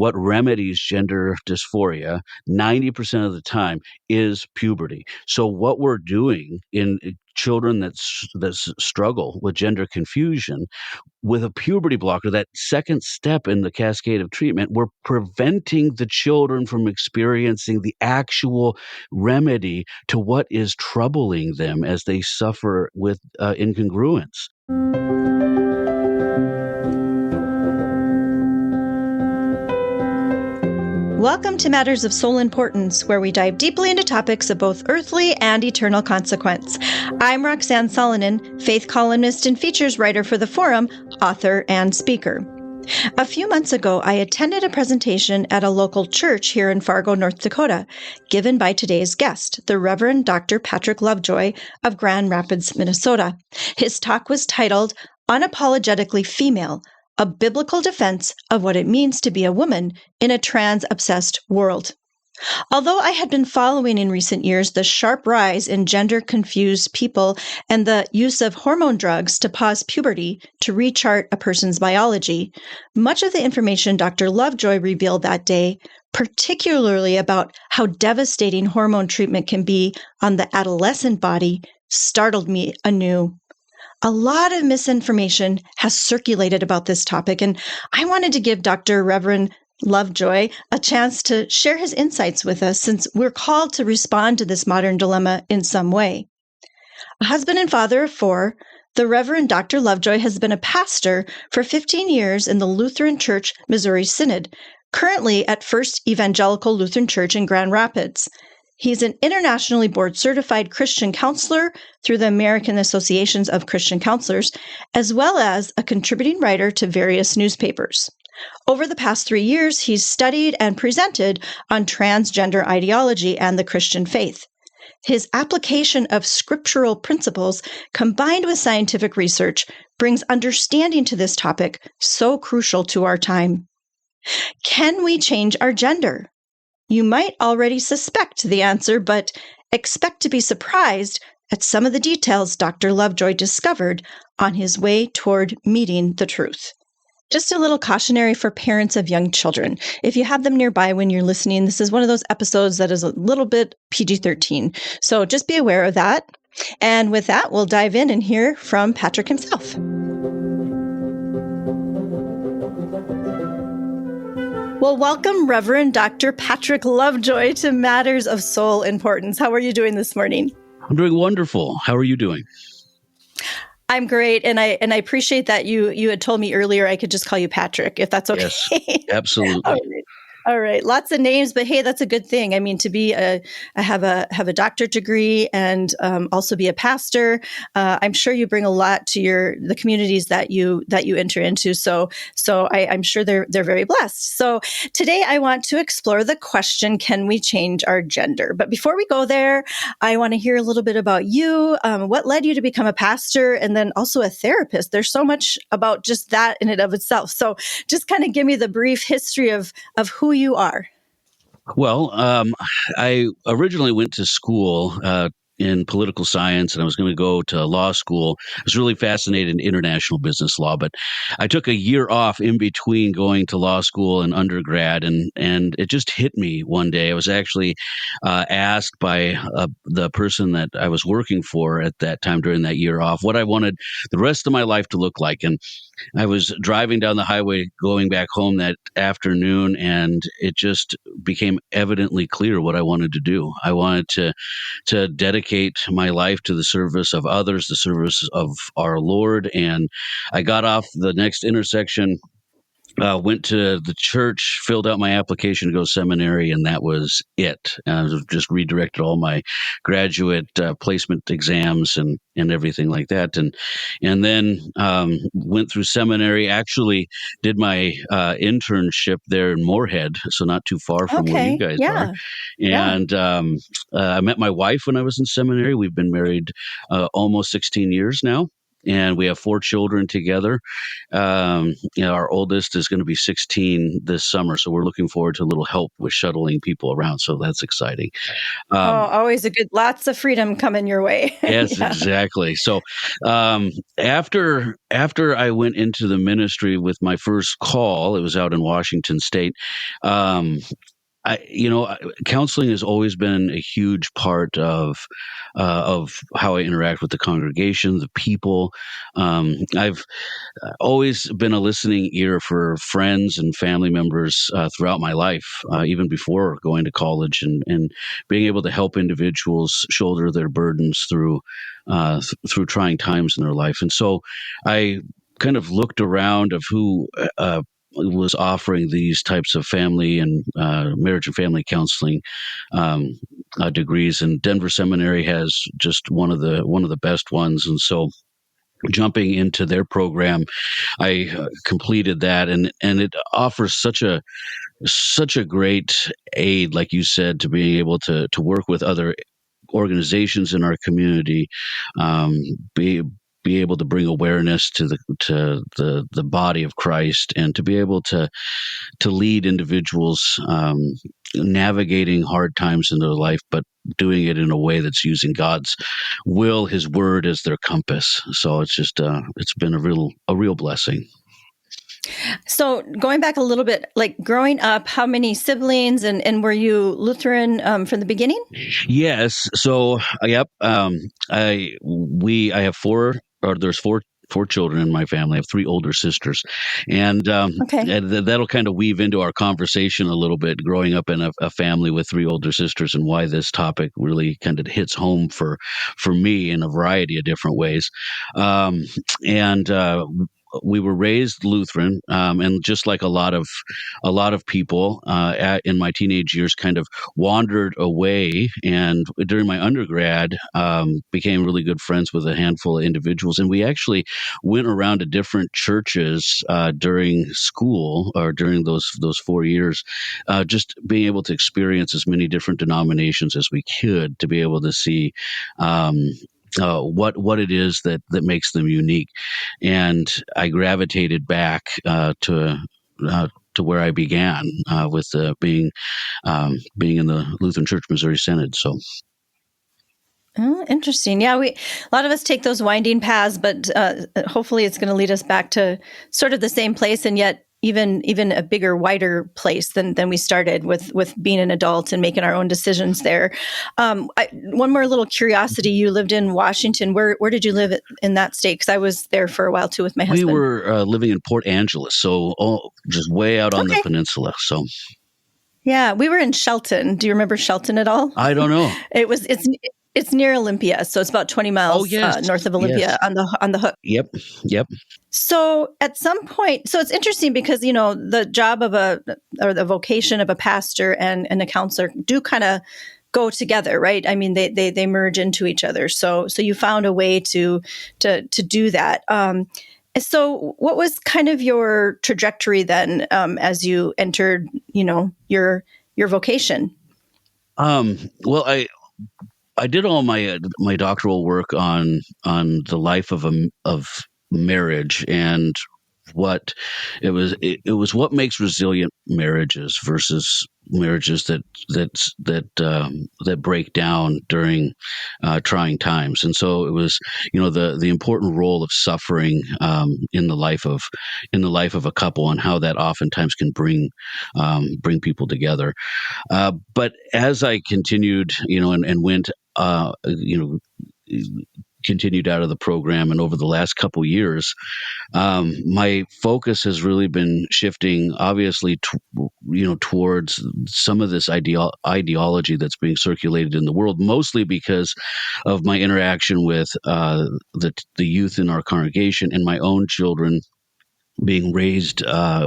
what remedies gender dysphoria 90% of the time is puberty. So what we're doing in children that struggle with gender confusion with a puberty blocker, that second step in the cascade of treatment, we're preventing the children from experiencing the actual remedy to what is troubling them as they suffer with incongruence. Welcome to Matters of Soul Importance, where we dive deeply into topics of both earthly and eternal consequence. I'm Roxanne Solonen, faith columnist and features writer for the Forum, author, and speaker. A few months ago, I attended a presentation at a local church here in Fargo, North Dakota, given by today's guest, the Reverend Dr. Patrick Lovejoy of Grand Rapids, Minnesota. His talk was titled, Unapologetically Female, a biblical defense of what it means to be a woman in a trans-obsessed world. Although I had been following in recent years the sharp rise in gender-confused people and the use of hormone drugs to pause puberty to rechart a person's biology, much of the information Dr. Lovejoy revealed that day, particularly about how devastating hormone treatment can be on the adolescent body, startled me anew. A lot of misinformation has circulated about this topic, and I wanted to give Dr. Reverend Lovejoy a chance to share his insights with us, since we're called to respond to this modern dilemma in some way. A husband and father of 4, the Reverend Dr. Lovejoy has been a pastor for 15 years in the Lutheran Church Missouri Synod, currently at First Evangelical Lutheran Church in Grand Rapids. He's an internationally board-certified Christian counselor through the American Associations of Christian Counselors, as well as a contributing writer to various newspapers. Over the past 3 years, he's studied and presented on transgender ideology and the Christian faith. His application of scriptural principles combined with scientific research brings understanding to this topic so crucial to our time. Can we change our gender? You might already suspect the answer, but expect to be surprised at some of the details Dr. Lovejoy discovered on his way toward meeting the truth. Just a little cautionary for parents of young children. If you have them nearby when you're listening, this is one of those episodes that is a little bit PG-13. So just be aware of that. And with that, we'll dive in and hear from Patrick himself. Well, welcome, Reverend Dr. Patrick Lovejoy, to Matters of Soul Importance. How are you doing this morning? I'm doing wonderful. How are you doing? I'm great, and I appreciate that you had told me earlier I could just call you Patrick, if that's okay. Yes, absolutely. All right. Lots of names, but hey, that's a good thing. I mean, to be have a doctorate degree and also be a pastor. I'm sure you bring a lot to the communities that you enter into. So I'm sure they're very blessed. So today I want to explore the question: can we change our gender? But before we go there, I want to hear a little bit about you. What led you to become a pastor and then also a therapist? There's so much about just that in and of itself. So just kind of give me the brief history of who you are. Well, I originally went to school in political science, and I was going to go to law school. I was really fascinated in international business law, but I took a year off in between going to law school and undergrad, and it just hit me one day. I was actually asked by the person that I was working for at that time during that year off what I wanted the rest of my life to look like. And I was driving down the highway going back home that afternoon, and it just became evidently clear what I wanted to do. I wanted to dedicate my life to the service of others, the service of our Lord. And I got off the next intersection, went to the church, filled out my application to go to seminary, and that was it. I just redirected all my graduate placement exams and everything like that, and then went through seminary. Actually, did my internship there in Moorhead, so not too far from where you guys are. And I met my wife when I was in seminary. We've been married almost 16 years now. and we have 4 children together. Our oldest is going to be 16 this summer, so we're looking forward to a little help with shuttling people around. So that's exciting. Oh, Um, always lots of freedom coming your way. Yes, Yeah. exactly. So, after I went into the ministry with my first call, it was out in Washington State. Um, counseling has always been a huge part of how I interact with the congregation, the people. I've always been a listening ear for friends and family members throughout my life, even before going to college, and being able to help individuals shoulder their burdens through trying times in their life. And so I kind of looked around of who was offering these types of family and marriage and family counseling degrees, and Denver Seminary has just one of the best ones. And so jumping into their program, I completed that, and it offers such a great aid, like you said, to being able to work with other organizations in our community, um, be able to bring awareness to the body of Christ, and to be able to lead individuals navigating hard times in their life, but doing it in a way that's using God's will, His Word, as their compass. So it's been a real blessing. So going back a little bit, like growing up, how many siblings, and were you Lutheran from the beginning? Yes. So, yep. I have there's four children in my family. I have 3 older sisters, and Okay. that'll kind of weave into our conversation a little bit. Growing up in a family with 3 older sisters, and why this topic really kind of hits home for me in a variety of different ways. And We were raised Lutheran, and just like a lot of people in my teenage years, kind of wandered away. And during my undergrad, became really good friends with a handful of individuals, and we actually went around to different churches during school, or during those 4 years, just being able to experience as many different denominations as we could, to be able to see what it is that makes them unique. And I gravitated back to where I began, with being in the Lutheran Church Missouri Synod. So. Oh, interesting. Yeah, a lot of us take those winding paths, but hopefully it's going to lead us back to sort of the same place, and yet even a bigger, wider place than we started with being an adult and making our own decisions there. One more little curiosity: you lived in Washington. Where did you live in that state? Because I was there for a while too with my husband. We were living in Port Angeles, so just way out on the Okay. peninsula. So. Yeah, we were in Shelton. Do you remember Shelton at all? I don't know. It's near Olympia, so it's about 20 miles Oh, yes. north of Olympia, Yes. on the hook. Yep. So at some point, so it's interesting because the job or the vocation of a pastor and a counselor do kind of go together, right? I mean, they merge into each other. So you found a way to do that. So what was kind of your trajectory then, as you entered, your vocation? Well, I did all my doctoral work on the life of marriage, and what it was what makes resilient marriages versus marriages that break down during trying times. And so it was the important role of suffering in the life of a couple, and how that oftentimes can bring people together. But as I continued, and went, continued out of the program, and over the last couple years, my focus has really been shifting, obviously, towards some of this ideology that's being circulated in the world, mostly because of my interaction with the youth in our congregation and my own children. being raised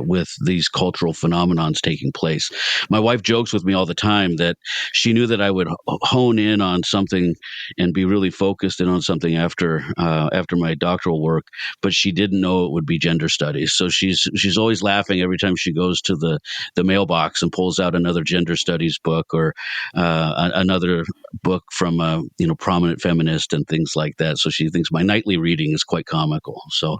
with these cultural phenomenons taking place. My wife jokes with me all the time that she knew that I would hone in on something and be really focused in on something after my doctoral work, but she didn't know it would be gender studies. So she's always laughing every time she goes to the mailbox and pulls out another gender studies book or another book from a prominent feminist and things like that. So she thinks my nightly reading is quite comical. So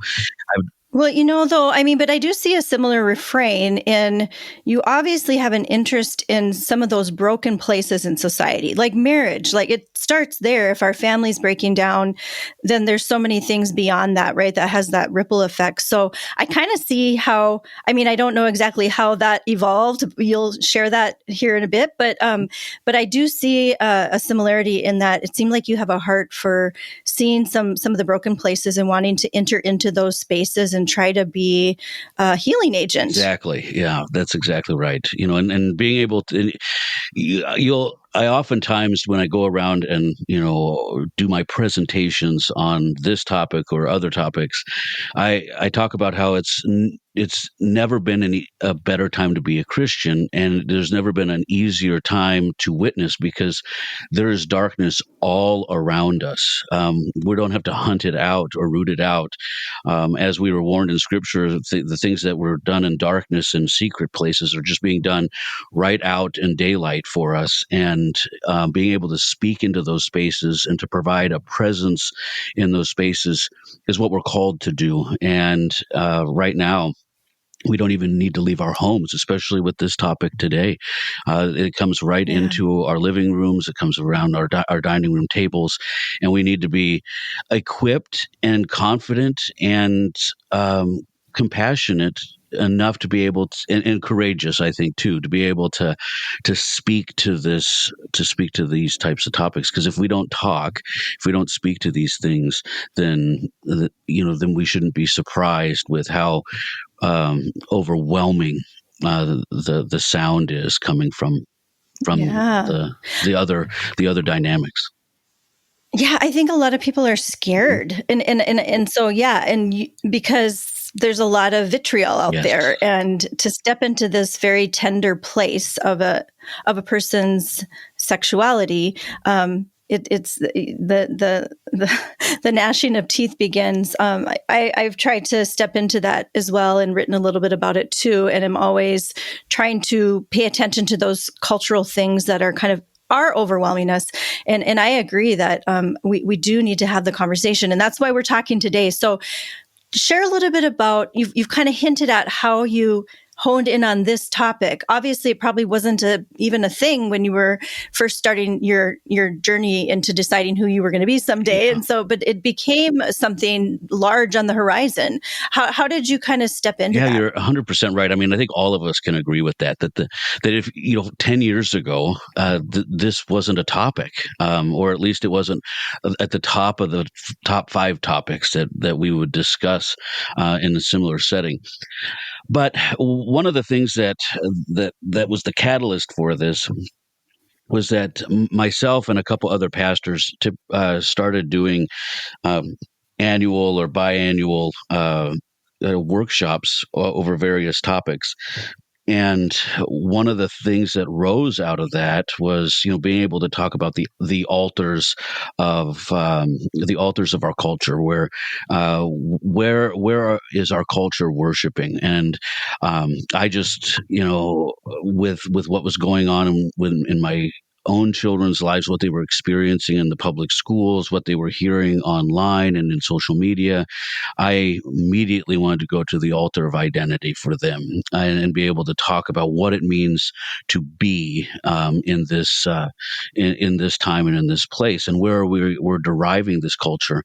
Well, though, but I do see a similar refrain in you obviously have an interest in some of those broken places in society, like marriage. Like it starts there. If our family's breaking down, then there's so many things beyond that, right? That has that ripple effect. So I kind of see how, I don't know exactly how that evolved. You'll share that here in a bit, but I do see a similarity in that it seemed like you have a heart for seeing some of the broken places and wanting to enter into those spaces and try to be a healing agent. Exactly. Yeah, that's exactly right. And being able to, I oftentimes when I go around and, do my presentations on this topic or other topics, I talk about how it's never been a better time to be a Christian, and there's never been an easier time to witness because there is darkness all around us. We don't have to hunt it out or root it out. As we were warned in Scripture, the things that were done in darkness and secret places are just being done right out in daylight for us. And being able to speak into those spaces and to provide a presence in those spaces is what we're called to do. And right now, we don't even need to leave our homes, especially with this topic today. It comes right into our living rooms. It comes around our dining room tables, and we need to be equipped and confident and compassionate enough to be able to, and courageous, I think, too, to be able to speak to these types of topics. Because if we don't talk, if we don't speak to these things, then then we shouldn't be surprised with how overwhelming the sound is coming from the other dynamics. Yeah, I think a lot of people are scared, and so because there's a lot of vitriol out there, and to step into this very tender place of a person's sexuality, it's the gnashing of teeth begins. I've tried to step into that as well and written a little bit about it too, and I'm always trying to pay attention to those cultural things that are overwhelming us. And I agree that we do need to have the conversation. And that's why we're talking today. So share a little bit about, you've kind of hinted at how you honed in on this topic. Obviously, it probably wasn't even a thing when you were first starting your journey into deciding who you were going to be someday. And so, but it became something large on the horizon. How did you kind of step into that? Yeah, you're 100% right. I think all of us can agree with that if 10 years ago, this wasn't a topic, or at least it wasn't at the top of the top 5 topics that we would discuss in a similar setting. But one of the things that was the catalyst for this was that myself and a couple other pastors started doing annual or biannual workshops over various topics. And one of the things that rose out of that was, being able to talk about the altars of our culture, where is our culture worshiping? And I just, with what was going on in my own children's lives, what they were experiencing in the public schools, what they were hearing online and in social media, I immediately wanted to go to the altar of identity for them and be able to talk about what it means to be in this time and in this place, and where we're deriving this culture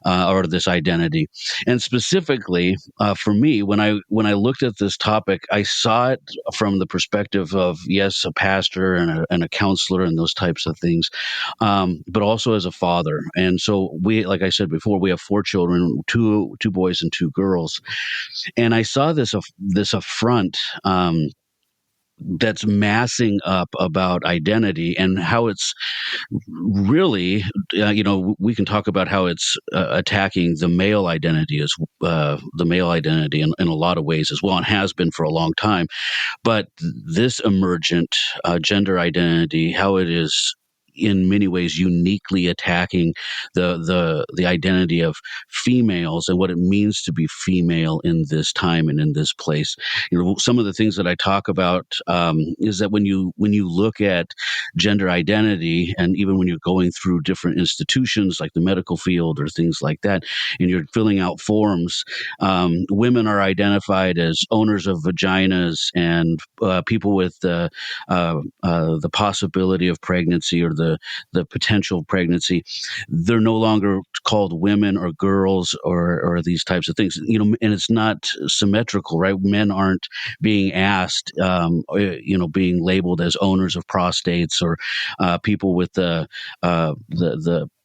or this identity. And specifically for me, when I looked at this topic, I saw it from the perspective of, yes, a pastor and a counselor and those types of things, but also as a father. And so like I said before, we have 4 children, two boys and 2 girls. And I saw this affront that's massing up about identity and how it's really, we can talk about how it's attacking the male identity in a lot of ways as well, and has been for a long time. But this emergent gender identity, how it is in many ways uniquely attacking the identity of females and what it means to be female in this time and in this place. Some of the things that I talk about is that when you look at gender identity, and even when you're going through different institutions like the medical field or things like that, and you're filling out forms, women are identified as owners of vaginas and people with the possibility of pregnancy or the potential of pregnancy. They're no longer called women or girls or these types of things. And it's not symmetrical, right? Men aren't being asked, being labeled as owners of prostates or people with the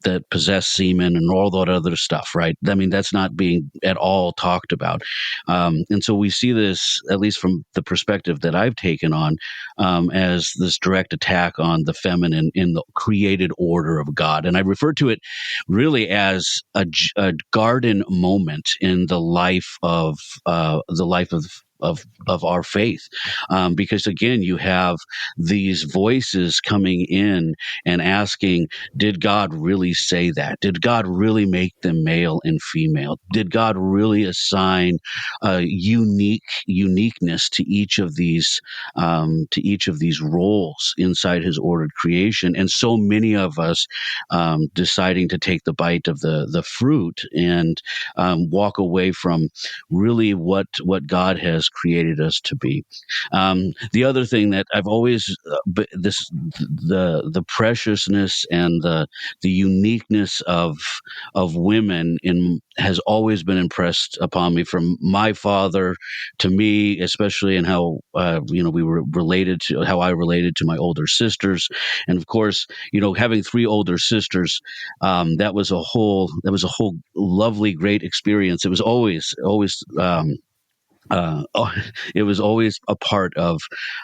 that possess semen and all that other stuff, right? I mean, that's not being at all talked about. And so we see this, at least from the perspective that I've taken on, as this direct attack on the feminine in the created order of God. And I refer to it really as a garden moment in the life of our faith, because again, you have these voices coming in and asking, did God really say that? Did God really make them male and female? Did God really assign uniqueness to each of these roles inside His ordered creation? And so many of us deciding to take the bite of the fruit and walk away from really what God has created us to be. The other thing that I've always the preciousness and the uniqueness of women has always been impressed upon me from my father to me, especially in how we were related to how I related to my older sisters, and of course, having three older sisters, that was a whole lovely, great experience. It was always it was always a part of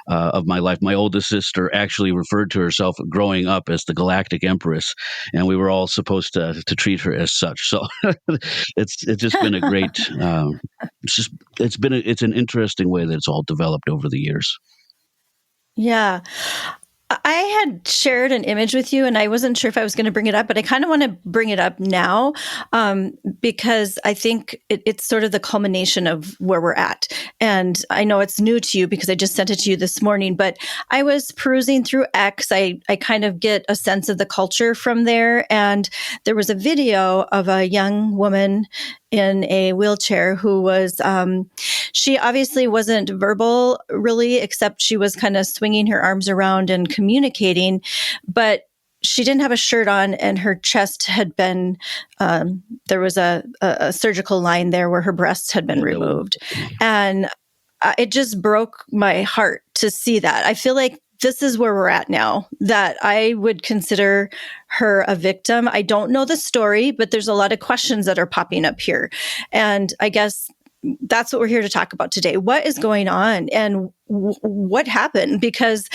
my life. My oldest sister actually referred to herself growing up as the Galactic Empress, and we were all supposed to treat her as such. So it's just been a great. It's an interesting way that it's all developed over the years. Yeah. I had shared an image with you, and I wasn't sure if I was going to bring it up, but I kind of want to bring it up now because I think it's sort of the culmination of where we're at. And I know it's new to you because I just sent it to you this morning, but I was perusing through X. I kind of get a sense of the culture from there. And there was a video of a young woman in a wheelchair who was, she obviously wasn't verbal really, except she was kind of swinging her arms around and communicating, but she didn't have a shirt on and her chest had been, there was a surgical line there where her breasts had been removed. And it just broke my heart to see that. I feel like this is where we're at now, that I would consider her a victim. I don't know the story, but there's a lot of questions that are popping up here. And I guess that's what we're here to talk about today. What is going on and what happened? Because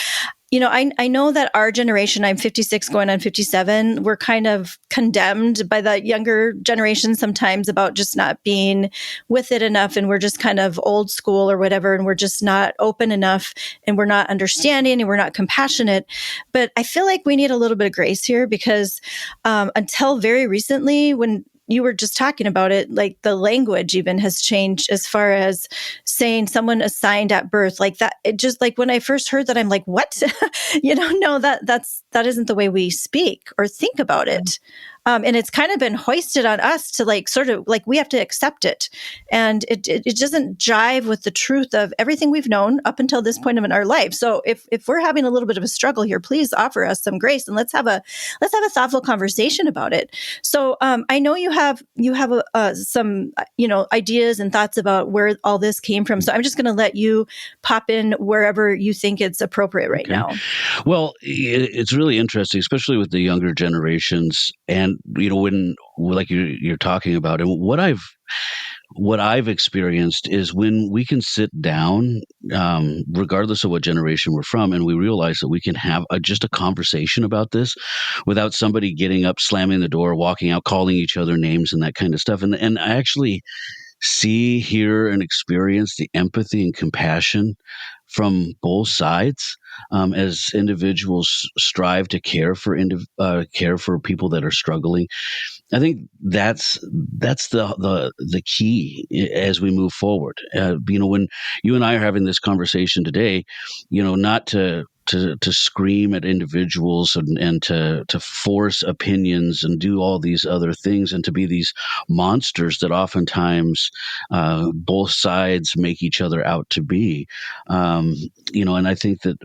I know that our generation, I'm 56 going on 57, we're kind of condemned by the younger generation sometimes about just not being with it enough. And we're just kind of old school or whatever. And we're just not open enough and we're not understanding and we're not compassionate. But I feel like we need a little bit of grace here because until very recently, when you were just talking about it, like the language even has changed as far as saying someone assigned at birth, like that. It just like when I first heard that, I'm like, what? No, that isn't the way we speak or think about it. And it's kind of been hoisted on us to like, sort of like we have to accept it. And it doesn't jive with the truth of everything we've known up until this point in our life. So if we're having a little bit of a struggle here, please offer us some grace and let's have a thoughtful conversation about it. So I know you have some, ideas and thoughts about where all this came from. So I'm just going to let you pop in wherever you think it's appropriate right now. Well, it's really interesting, especially with the younger generations. And, when like you're talking about, and what I've experienced is when we can sit down, regardless of what generation we're from, and we realize that we can have just a conversation about this without somebody getting up, slamming the door, walking out, calling each other names, and that kind of stuff. And I actually see, hear, and experience the empathy and compassion from both sides, as individuals strive to care for people that are struggling. I think that's the key as we move forward. When you and I are having this conversation today, not to scream at individuals and to force opinions and do all these other things and to be these monsters that oftentimes both sides make each other out to be. And I think that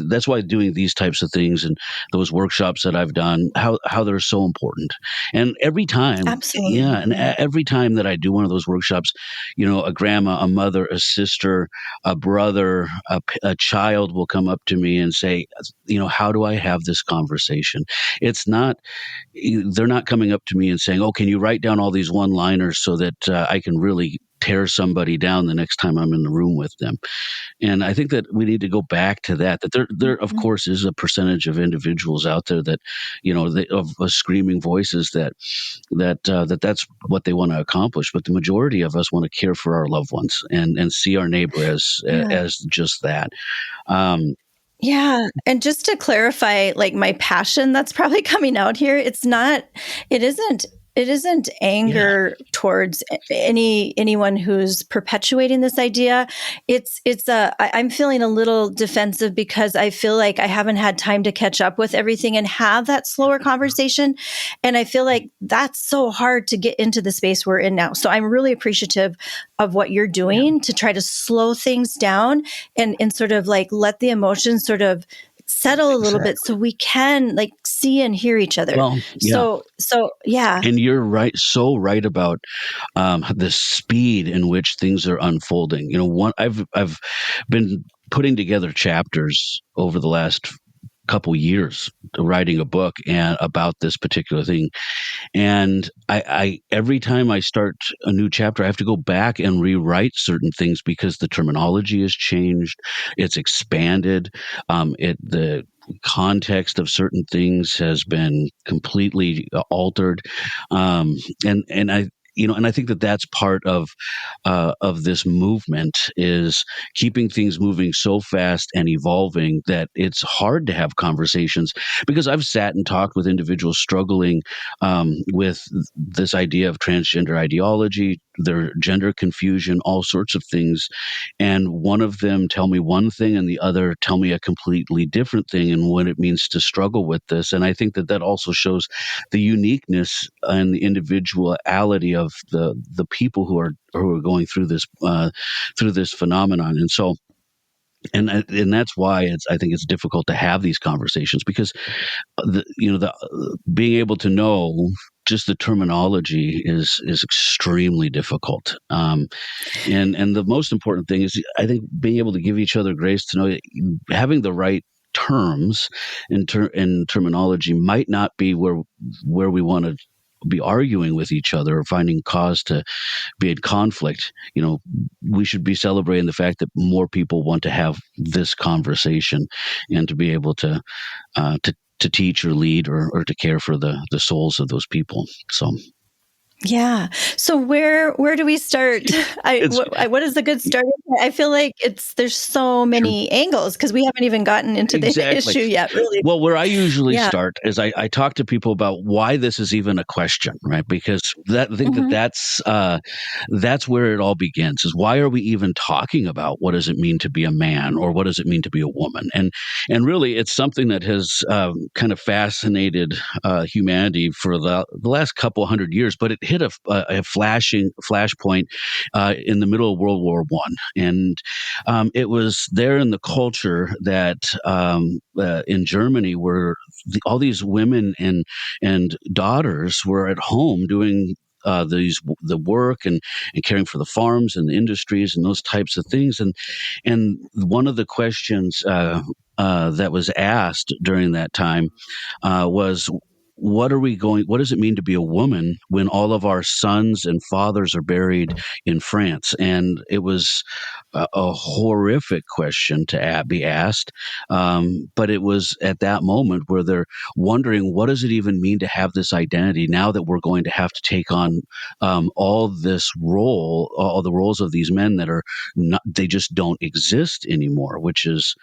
that's why doing these types of things and those workshops that I've done, how they're so important. And every time, yeah, and Absolutely. every time that I do one of those workshops, a grandma, a mother, a sister, a brother, a child will come up to me and say, how do I have this conversation? It's not, they're not coming up to me and saying, oh, can you write down all these one-liners so that I can really tear somebody down the next time I'm in the room with them. And I think that we need to go back to that there of Mhm. course is a percentage of individuals out there that, of screaming voices that's what they want to accomplish. But the majority of us want to care for our loved ones and see our neighbor Yeah. as just that. Um, Yeah. And just to clarify, like my passion that's probably coming out here, it isn't yeah. anger towards anyone who's perpetuating this idea. I'm feeling a little defensive because I feel like I haven't had time to catch up with everything and have that slower conversation. And I feel like that's so hard to get into the space we're in now. So I'm really appreciative of what you're Yeah. doing to try to slow things down and sort of like let the emotions sort of settle a little bit Exactly. so we can like see and hear each other. Well, yeah. So yeah. And you're right, so right about the speed in which things are unfolding. I've been putting together chapters over the last couple years, writing a book and about this particular thing. And I every time I start a new chapter, I have to go back and rewrite certain things because the terminology has changed, it's expanded, the context of certain things has been completely altered, and I. And I think that that's part of this movement is keeping things moving so fast and evolving that it's hard to have conversations because I've sat and talked with individuals struggling with this idea of transgender ideology, their gender confusion, all sorts of things. And one of them tell me one thing and the other tell me a completely different thing and what it means to struggle with this. And I think that that also shows the uniqueness and the individuality of the people who are going through this phenomenon. And so and that's why I think it's difficult to have these conversations because the being able to know just the terminology is extremely difficult. And the most important thing is I think being able to give each other grace to know that having the right terms and terminology might not be where we want to be arguing with each other or finding cause to be in conflict. We should be celebrating the fact that more people want to have this conversation and to be able to teach or lead or to care for the souls of those people. So Yeah. So where do we start? it's What is the good starting point? I feel like there's so true. many angles because we haven't even gotten into the Exactly. issue yet, really. Well, where I usually Yeah. start is I talk to people about why this is even a question, right? Because I think Mhm. that's where it all begins. Is why are we even talking about what does it mean to be a man or what does it mean to be a woman? And really, it's something that has kind of fascinated humanity for the last couple hundred years. But it hit a flashpoint in the middle of World War One, and it was there in the culture that in Germany where all these women and daughters were at home doing the work and caring for the farms and the industries and those types of things. And one of the questions that was asked during that time was what does it mean to be a woman when all of our sons and fathers are buried in France? And it was a horrific question to be asked. But it was at that moment where they're wondering, what does it even mean to have this identity now that we're going to have to take on all the roles of these men that are not, they just don't exist anymore, which is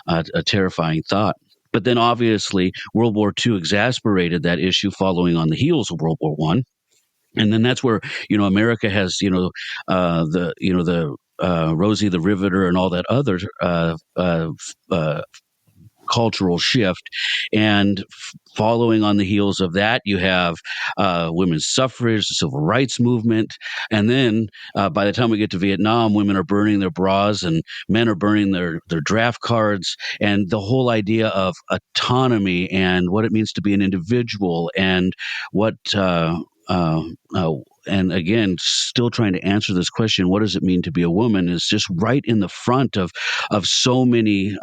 a terrifying thought. But then obviously World War II exacerbated that issue following on the heels of World War One. And then that's where, America has, the Rosie the Riveter and all that other cultural shift. And following on the heels of that, you have women's suffrage, the civil rights movement. And then by the time we get to Vietnam, women are burning their bras and men are burning their draft cards. And the whole idea of autonomy and what it means to be an individual and what and again, still trying to answer this question, what does it mean to be a woman, is just right in the front of so many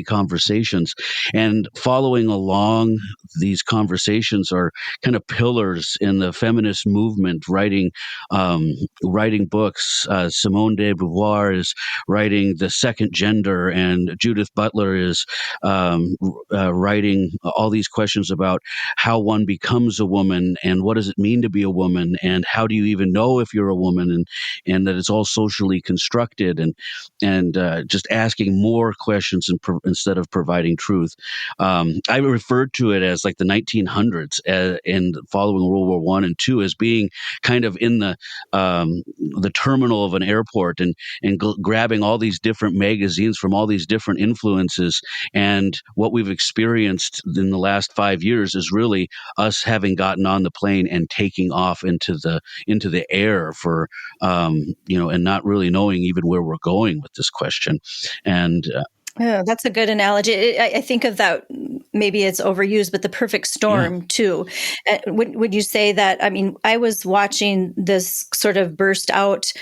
conversations. And following along these conversations are kind of pillars in the feminist movement, writing books. Simone de Beauvoir is writing The Second Gender, and Judith Butler is writing all these questions about how one becomes a woman and what does it mean to be a woman and how do you even know if you're a woman, and that it's all socially constructed, and just asking more questions instead of providing truth. I referred to it as like the 1900s and following World War One and Two as being kind of in the terminal of an airport and grabbing all these different magazines from all these different influences. And what we've experienced in the last 5 years is really us having gotten on the plane and taking off into the air for and not really knowing even where we're going with this question. And oh, that's a good analogy. I think of that, maybe it's overused, but the perfect storm too. Would you say that? I mean, I was watching this sort of burst out.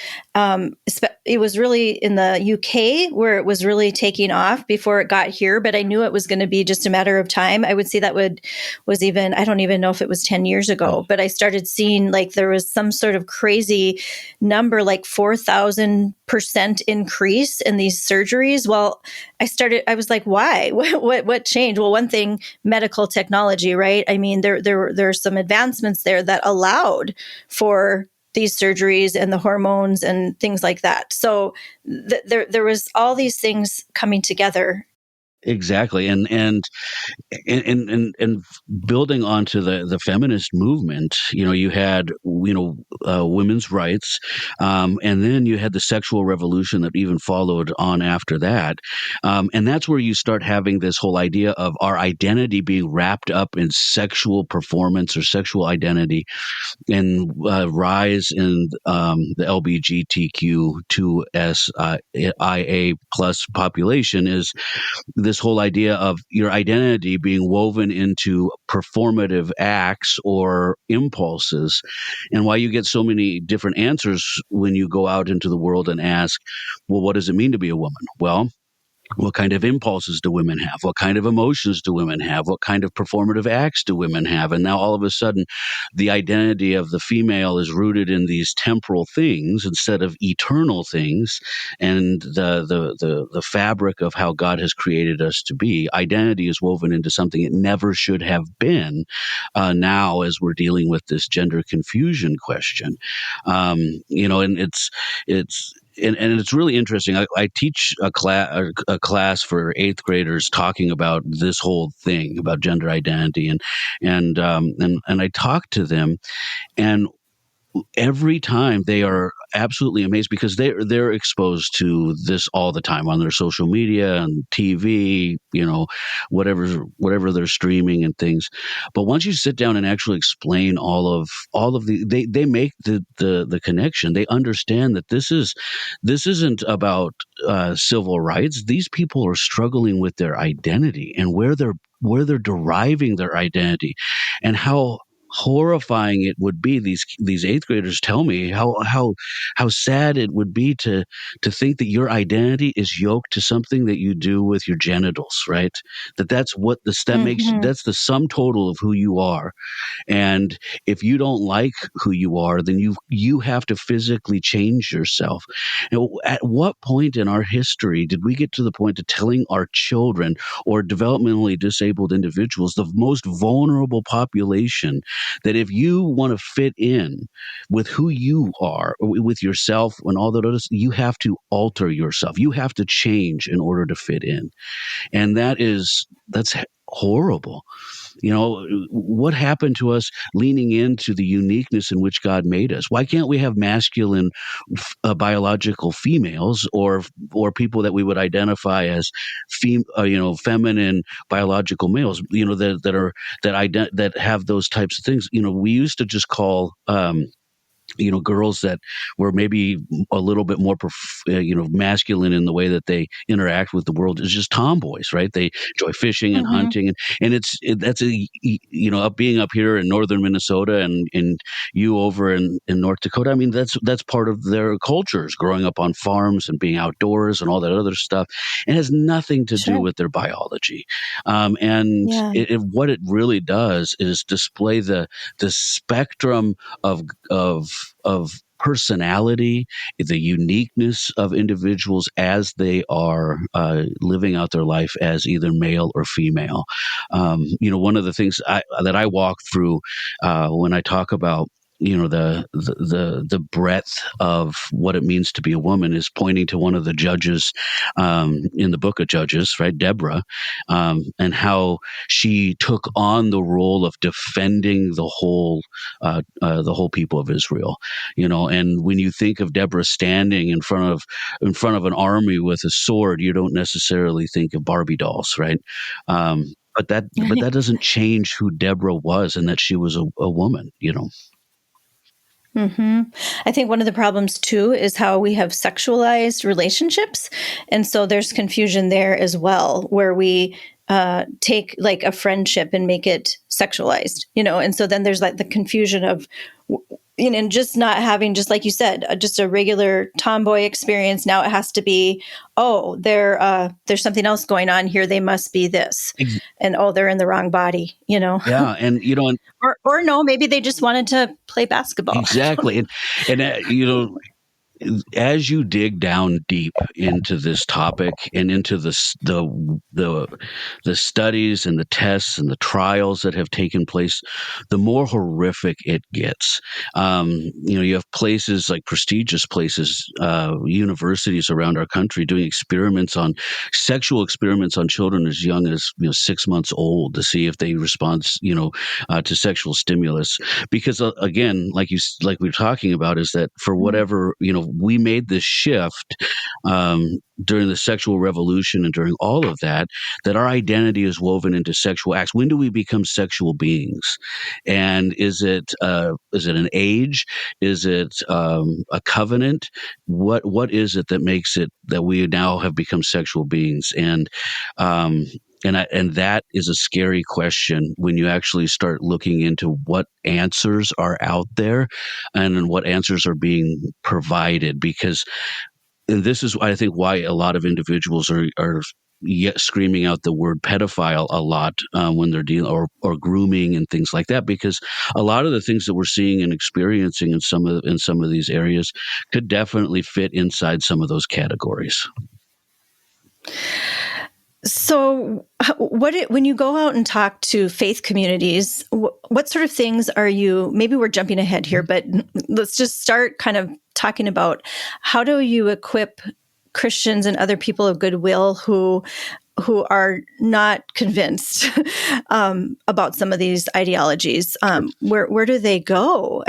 It was really in the UK where it was really taking off before it got here, but I knew it was going to be just a matter of time. I would see that was even, I don't even know if it was 10 years ago, but I started seeing like there was some sort of crazy number, like 4,000% increase in these surgeries. Well, I was like, why? What changed? Well, one thing, medical technology, right? I mean, there are some advancements there that allowed for these surgeries and the hormones and things like that. So there was all these things coming together. Exactly. And building onto the feminist movement, you had, women's rights, and then you had the sexual revolution that even followed on after that. And that's where you start having this whole idea of our identity being wrapped up in sexual performance or sexual identity, and rise in the LGBTQ2SIA plus population is this whole idea of your identity being woven into performative acts or impulses, and why you get so many different answers when you go out into the world and ask, well, what does it mean to be a woman? Well, what kind of impulses do women have? What kind of emotions do women have? What kind of performative acts do women have? And now all of a sudden, the identity of the female is rooted in these temporal things instead of eternal things. And the fabric of how God has created us to be, identity is woven into something it never should have been. Now, as we're dealing with this gender confusion question, and it's really interesting. I teach a class for 8th graders talking about this whole thing about gender identity, and I talk to them, and every time they are absolutely amazed because they're exposed to this all the time on their social media and TV, whatever they're streaming and things. But once you sit down and actually explain all of they make the connection. They understand that this isn't about civil rights. These people are struggling with their identity and where they're deriving their identity, and how horrifying it would be. These eighth graders tell me how sad it would be to think that your identity is yoked to something that you do with your genitals, right? That's what Mm-hmm. that's the sum total of who you are. And if you don't like who you are, then you have to physically change yourself. At what point in our history did we get to the point of telling our children or developmentally disabled individuals, the most vulnerable population, that if you want to fit in with who you are, with yourself and all that others, you have to alter yourself. You have to change in order to fit in. And that's horrible. What happened to us leaning into the uniqueness in which God made us? Why can't we have masculine biological females, or people that we would identify as feminine biological males, that have those types of things? We used to just call girls that were maybe a little bit more, masculine in the way that they interact with the world, is just tomboys, right? They enjoy fishing and Mm-hmm. hunting, and that's being up here in northern Minnesota, and you over in North Dakota. I mean, that's part of their cultures, growing up on farms and being outdoors and all that other stuff. It has nothing to do Sure. with their biology, and Yeah. what it really does is display the spectrum of personality, the uniqueness of individuals as they are living out their life as either male or female. One of the things that I walk through when I talk about the breadth of what it means to be a woman is pointing to one of the judges in the book of Judges, right, Deborah, and how she took on the role of defending the whole people of Israel. And when you think of Deborah standing in front of an army with a sword, you don't necessarily think of Barbie dolls, right? But that doesn't change who Deborah was, and that she was a woman. Mm-hmm. I think one of the problems too is how we have sexualized relationships. And so there's confusion there as well, where we take like a friendship and make it sexualized, and so then there's like the confusion of, and just not having, just like you said, just a regular tomboy experience. Now it has to be, oh, there's something else going on here. They must be this. And oh, they're in the wrong body, Yeah, and or no, maybe they just wanted to play basketball. exactly, and as you dig down deep into this topic and into the studies and the tests and the trials that have taken place, the more horrific it gets. You have places like prestigious places, universities around our country doing sexual experiments on children as young as 6 months old to see if they respond, to sexual stimulus. Because again, like we were talking about, is that for whatever we made this shift during the sexual revolution and during all of that our identity is woven into sexual acts. When do we become sexual beings? And is it an age? Is it a covenant? What is it that makes it that we now have become sexual beings? And that is a scary question when you actually start looking into what answers are out there and what answers are being provided. Because this is, I think, why a lot of individuals are yet screaming out the word pedophile a lot when they're dealing or grooming and things like that. Because a lot of the things that we're seeing and experiencing in some of these areas could definitely fit inside some of those categories. So, when you go out and talk to faith communities, what sort of things are you? Maybe we're jumping ahead here, but let's just start kind of talking about how do you equip Christians and other people of goodwill who are not convinced about some of these ideologies. Where do they go?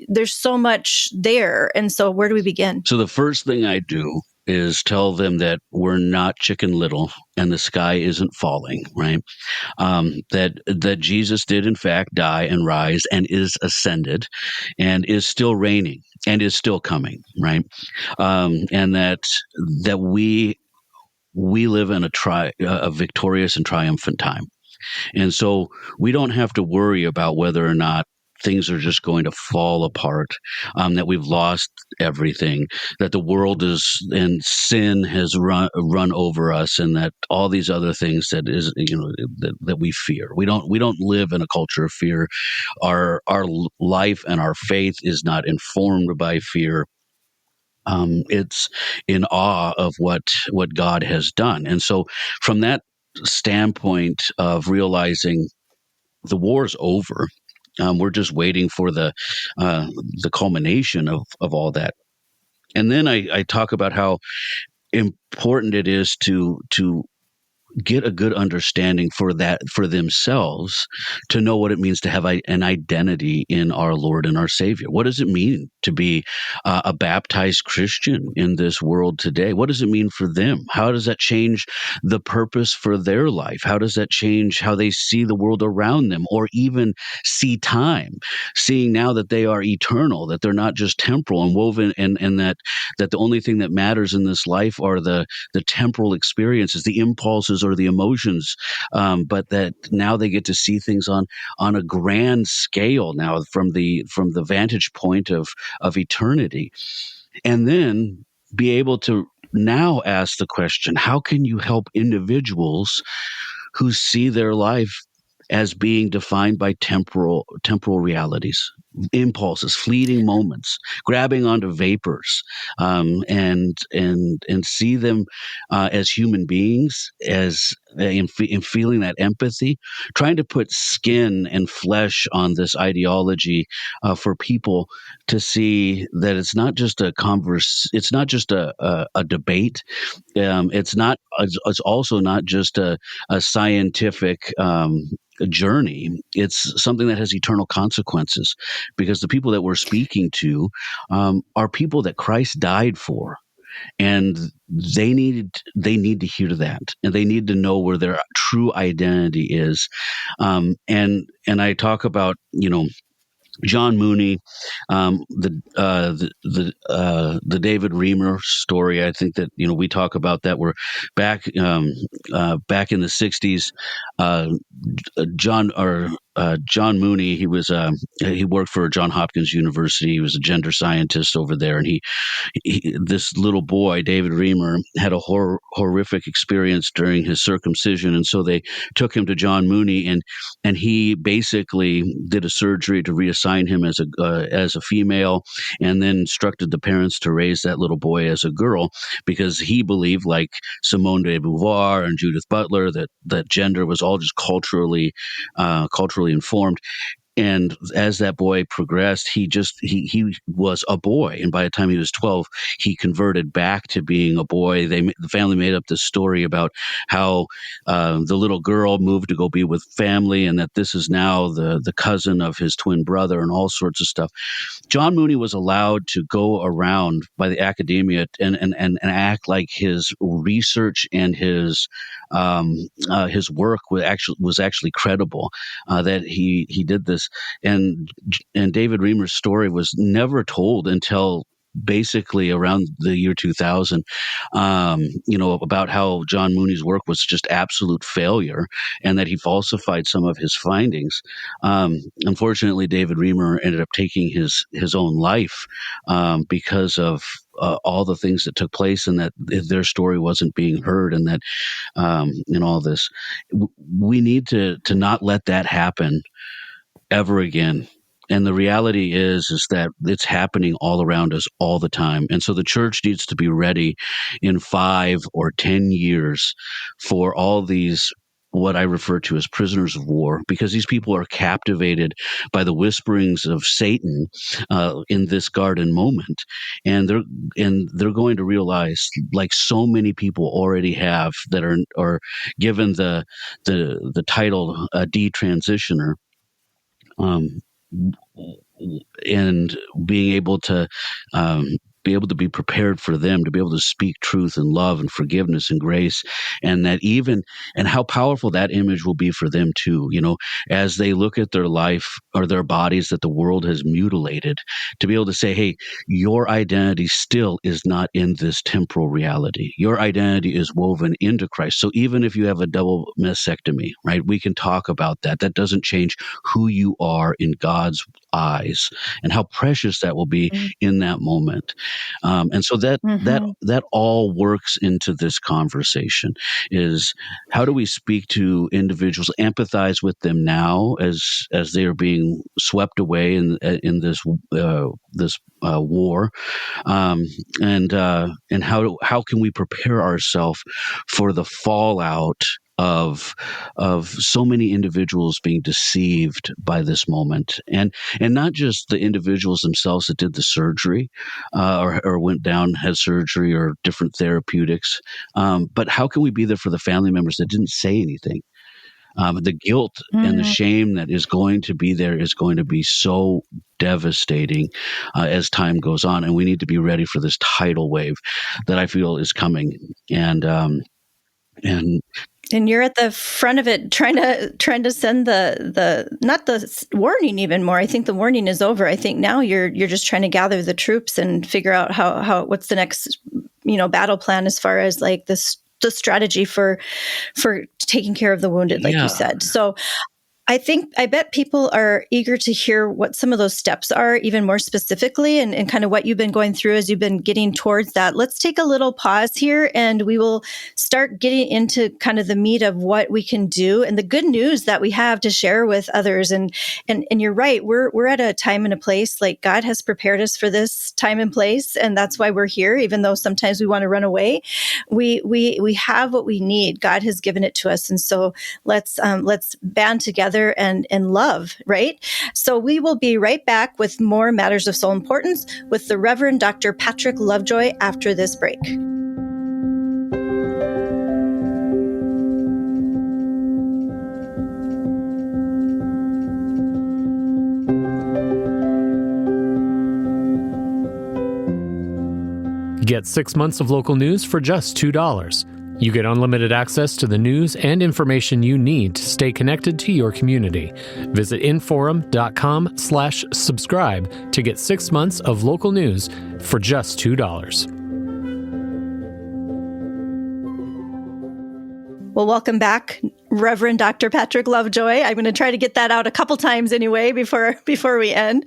There's so much there, and so where do we begin? So the first thing I do is tell them that we're not Chicken Little and the sky isn't falling, right? That Jesus did in fact die and rise and is ascended and is still reigning and is still coming, right? And that we live in a victorious and triumphant time. And so we don't have to worry about whether or not things are just going to fall apart, that we've lost everything, that the world is and sin has run over us, and that all these other things that is that we fear. We don't live in a culture of fear. Our life and our faith is not informed by fear. It's in awe of what God has done. And so from that standpoint of realizing the war's over, we're just waiting for the culmination of all that. And then I talk about how important it is to get a good understanding for themselves, to know what it means to have an identity in our Lord and our Savior. What does it mean to be a baptized Christian in this world today? What does it mean for them? How does that change the purpose for their life? How does that change how they see the world around them, or even see time, seeing now that they are eternal, that they're not just temporal and woven, and that the only thing that matters in this life are the temporal experiences, the impulses or the emotions, but that now they get to see things on a grand scale now from the vantage point of eternity, and then be able to now ask the question: how can you help individuals who see their life as being defined by temporal realities, impulses, fleeting moments, grabbing onto vapors, and see them as human beings, as in feeling that empathy, trying to put skin and flesh on this ideology for people to see that it's not just it's not just a debate. It's also not just a scientific journey. It's something that has eternal consequences, because the people that we're speaking to are people that Christ died for, and they need to hear that, and they need to know where their true identity is. And I talk about John Mooney, the David Reamer story. I think that we talk about that. We're back back in the '60s. John Mooney. He worked for Johns Hopkins University. He was a gender scientist over there, and this little boy, David Reamer, had a horrific experience during his circumcision, and so they took him to John Mooney, and he basically did a surgery to reassign him as a female, and then instructed the parents to raise that little boy as a girl, because he believed, like Simone de Beauvoir and Judith Butler, that gender was all just culturally informed. And as that boy progressed, he was a boy, and by the time he was 12, he converted back to being a boy. The family made up this story about how the little girl moved to go be with family, and that this is now the cousin of his twin brother, and all sorts of stuff. John Mooney was allowed to go around by the academia and act like his research and his work was actually credible, that he did this. And David Reamer's story was never told until basically around the year 2000, about how John Mooney's work was just absolute failure, and that he falsified some of his findings. Unfortunately, David Reamer ended up taking his own life because of all the things that took place, and that their story wasn't being heard, and that in all this, we need to not let that happen ever again. And the reality is that it's happening all around us all the time. And so the church needs to be ready in 5 or 10 years for all these, what I refer to as prisoners of war, because these people are captivated by the whisperings of Satan in this garden moment. And they're going to realize, like so many people already have that are given the title detransitioner, and being able to be able to be prepared for them, to be able to speak truth and love and forgiveness and grace, and and how powerful that image will be for them too, as they look at their life or their bodies that the world has mutilated, to be able to say, hey, your identity still is not in this temporal reality. Your identity is woven into Christ. So even if you have a double mastectomy, right, we can talk about that. That doesn't change who you are in God's eyes and how precious that will be in that moment. And so that all works into this conversation is how do we speak to individuals, empathize with them now as they are being swept away in this war, and how can we prepare ourselves for the fallout of so many individuals being deceived by this moment, and not just the individuals themselves that did the surgery, or went down, had surgery or different therapeutics, but how can we be there for the family members that didn't say anything? The guilt and the shame that is going to be there is going to be so devastating as time goes on, and we need to be ready for this tidal wave that I feel is coming. And you're at the front of it, trying to send the not the warning even more. I think the warning is over. I think now you're just trying to gather the troops and figure out how what's the next battle plan as far as like the strategy for taking care of the wounded, like you said. So I bet people are eager to hear what some of those steps are, even more specifically, and kind of what you've been going through as you've been getting towards that. Let's take a little pause here, and we will start getting into kind of the meat of what we can do and the good news that we have to share with others. And you're right, we're at a time and a place, like God has prepared us for this time and place, and that's why we're here. Even though sometimes we want to run away, we have what we need. God has given it to us, and so let's band together and love, right? So we will be right back with more Matters of Soul Importance with the Reverend Dr. Patrick Lovejoy after this break. Get 6 months of local news for just $2. You get unlimited access to the news and information you need to stay connected to your community. Visit inforum.com/subscribe to get 6 months of local news for just $2. Well, welcome back, Reverend Dr. Patrick Lovejoy. I'm going to try to get that out a couple times anyway before we end.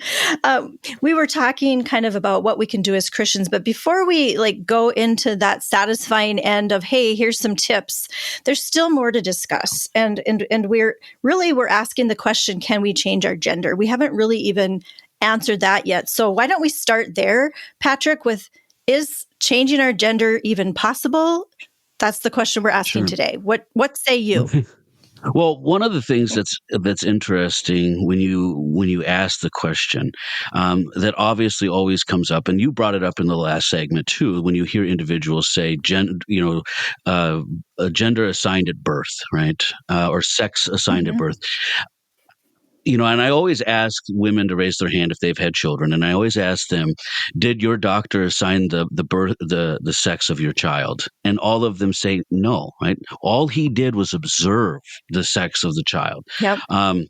We were talking kind of about what we can do as Christians, but before we go into that satisfying end of, hey, here's some tips, there's still more to discuss. And we're asking the question, can we change our gender? We haven't really even answered that yet. So why don't we start there, Patrick, with, is changing our gender even possible? That's the question we're asking today. What say you? Well, one of the things that's interesting when you ask the question, that obviously always comes up, and you brought it up in the last segment too, when you hear individuals say, gender assigned at birth, right, or sex assigned at birth. And I always ask women to raise their hand if they've had children, and I always ask them, "Did your doctor assign the sex of your child?" And all of them say no. Right? All he did was observe the sex of the child. Yep. And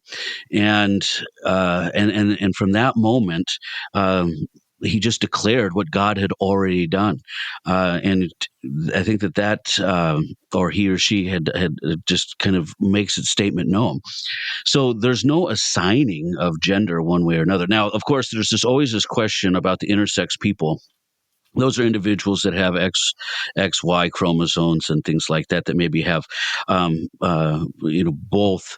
from that moment, he just declared what God had already done, and I think that or he or she had just kind of makes its statement known. So there's no assigning of gender one way or another. Now, of course, there's always this question about the intersex people. Those are individuals that have XY chromosomes and things like that maybe have, both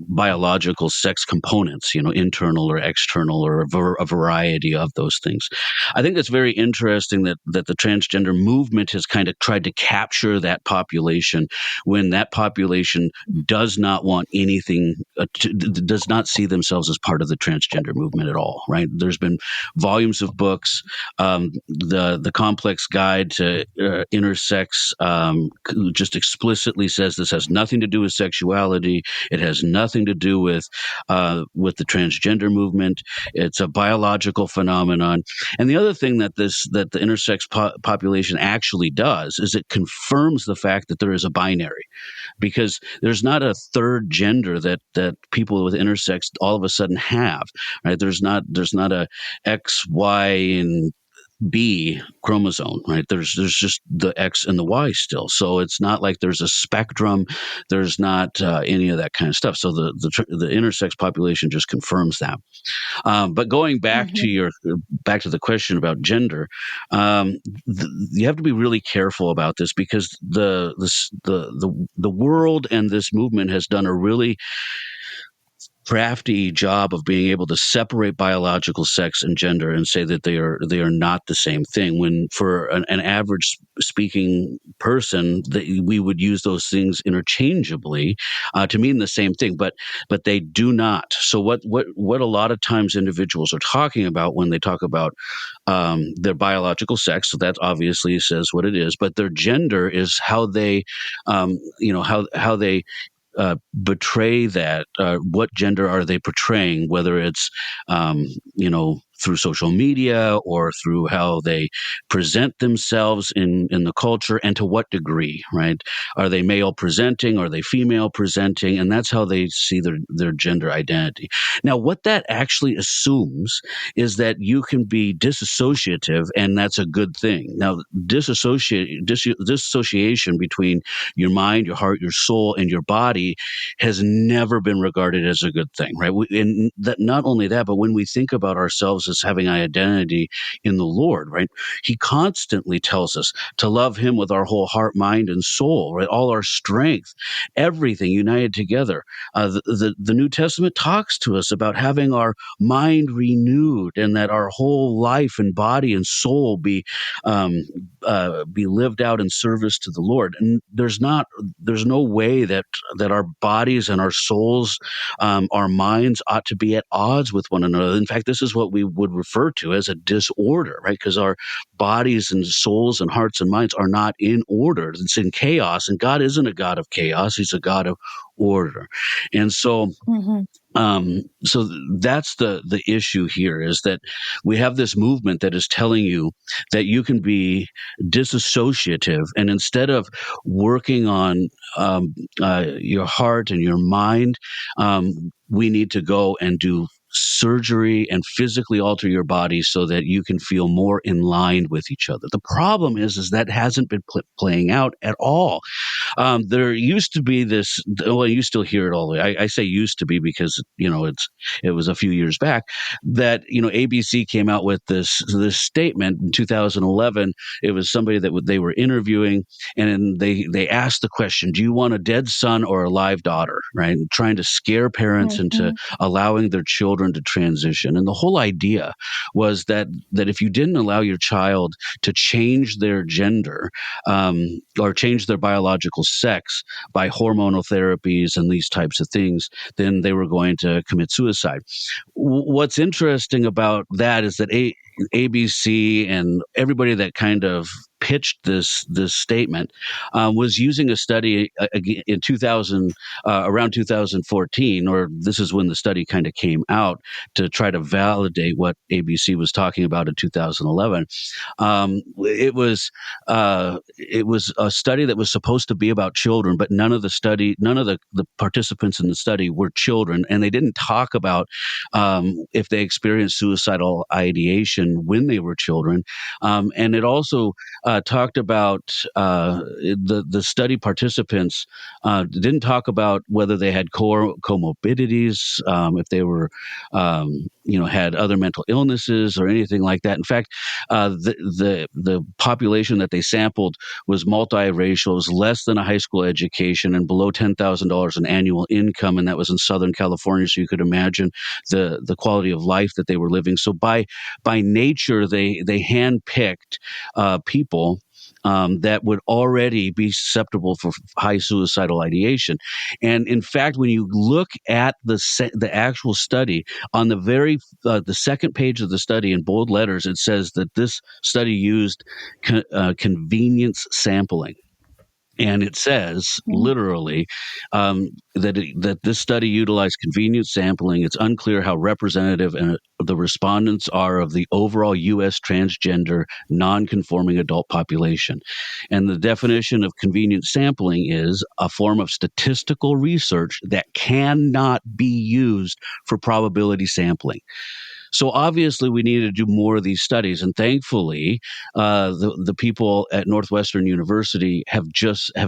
biological sex components, internal or external, or a variety of those things. I think it's very interesting that the transgender movement has kind of tried to capture that population when that population does not want anything, does not see themselves as part of the transgender movement at all, right? There's been volumes of books. The Complex Guide to Intersex just explicitly says this has nothing to do with sexuality. It has nothing nothing to do with the transgender movement. It's a biological phenomenon. And the other thing that the intersex population actually does is it confirms the fact that there is a binary, because there's not a third gender that people with intersex all of a sudden have, right? There's not a X, Y, and B chromosome, right? There's just the X and the Y still. So it's not like there's a spectrum. There's not any of that kind of stuff. So the intersex population just confirms that. But going back to the question about gender, you have to be really careful about this, because the world and this movement has done a really crafty job of being able to separate biological sex and gender and say that they are not the same thing, when for an average speaking person we would use those things interchangeably to mean the same thing, but they do not. So what a lot of times individuals are talking about when they talk about their biological sex, so that obviously says what it is, but their gender is how they how they betray that. What gender are they portraying? Whether it's through social media or through how they present themselves in the culture, and to what degree, right? Are they male presenting? Are they female presenting? And that's how they see their gender identity. Now, what that actually assumes is that you can be disassociative, and that's a good thing. Now, disassociation between your mind, your heart, your soul, and your body has never been regarded as a good thing, right? And that, not only that, but when we think about ourselves as having an identity in the Lord, right? He constantly tells us to love him with our whole heart, mind, and soul, right? All our strength, everything united together. The New Testament talks to us about having our mind renewed, and that our whole life and body and soul be lived out in service to the Lord. And there's no way that our bodies and our souls, our minds ought to be at odds with one another. In fact, this is what we would refer to as a disorder, right? Because our bodies and souls and hearts and minds are not in order. It's in chaos, and God isn't a God of chaos. He's a God of order. And so so that's the issue here, is that we have this movement that is telling you that you can be disassociative, and instead of working on your heart and your mind, we need to go and do surgery and physically alter your body so that you can feel more in line with each other. The problem is that hasn't been playing out at all. There used to be this, well, you still hear it all the way. I say used to be because, it was a few years back that, ABC came out with this statement in 2011. It was somebody that they were interviewing, and they asked the question, do you want a dead son or a live daughter, right? And trying to scare parents into allowing their children to transition. And the whole idea was that if you didn't allow your child to change their gender, or change their biological sex by hormonal therapies and these types of things, then they were going to commit suicide. What's interesting about that is that ABC and everybody that kind of pitched this statement was using a study in around 2014, or this is when the study kind of came out, to try to validate what ABC was talking about in 2011. It was a study that was supposed to be about children, but none of the participants in the study were children, and they didn't talk about if they experienced suicidal ideation when they were children. And it also talked about the study participants didn't talk about whether they had comorbidities, if they were had other mental illnesses or anything like that. In fact, the population that they sampled was multiracial, was less than a high school education, and below $10,000 in annual income, and that was in Southern California. So you could imagine the quality of life that they were living. So by nature, they handpicked people that would already be susceptible for high suicidal ideation. And in fact, when you look at the actual study, on the second page of the study in bold letters, it says that this study used convenience sampling. And it says literally that this study utilized convenient sampling. It's unclear how representative the respondents are of the overall U.S. transgender non-conforming adult population. And the definition of convenient sampling is a form of statistical research that cannot be used for probability sampling. So obviously, we need to do more of these studies, and thankfully, the people at Northwestern University have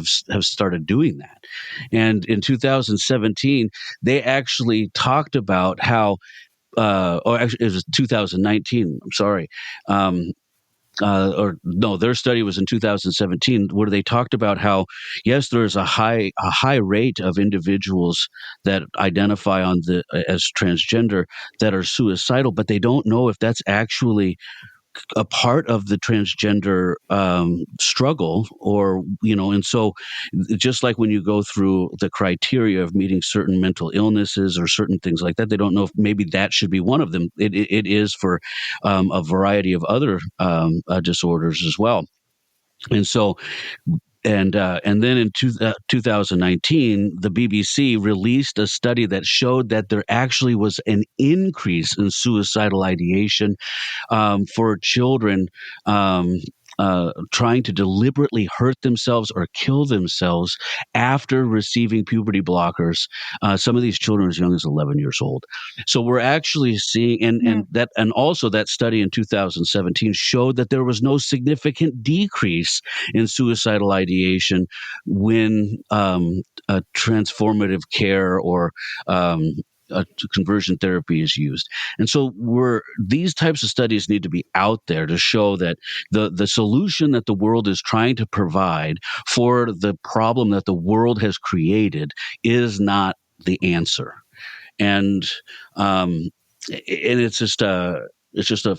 started doing that. And in 2017, they actually talked about how, or actually, it was 2019. I'm sorry. Or no, their study was in 2017, where they talked about how, yes, there is a high rate of individuals that identify as transgender that are suicidal, but they don't know if that's actually a part of the transgender struggle, or and so just like when you go through the criteria of meeting certain mental illnesses or certain things like that, they don't know if maybe that should be one of them. It is for a variety of other disorders as well. And so and then in 2019, the BBC released a study that showed that there actually was an increase in suicidal ideation for children trying to deliberately hurt themselves or kill themselves after receiving puberty blockers. Some of these children as young as 11 years old. So we're actually seeing, and also that study in 2017 showed that there was no significant decrease in suicidal ideation when transformative care or conversion therapy is used. And so these types of studies need to be out there to show that the solution that the world is trying to provide for the problem that the world has created is not the answer. And it's just it's a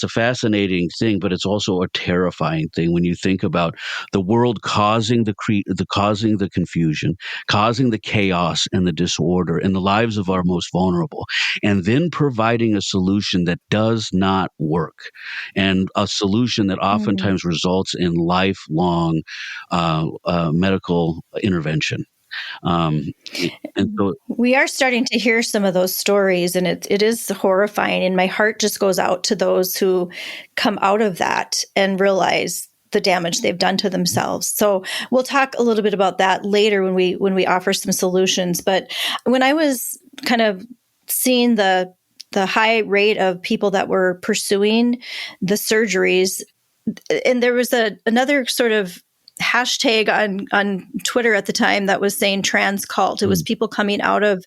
fascinating thing, but it's also a terrifying thing when you think about the world causing the confusion, causing the chaos and the disorder in the lives of our most vulnerable, and then providing a solution that does not work, and a solution that oftentimes results in lifelong medical intervention. And so we are starting to hear some of those stories, and it is horrifying. And my heart just goes out to those who come out of that and realize the damage they've done to themselves. So we'll talk a little bit about that later when we offer some solutions. But when I was kind of seeing the high rate of people that were pursuing the surgeries, and there was another sort of hashtag on Twitter at the time that was saying trans cult. It was people coming out of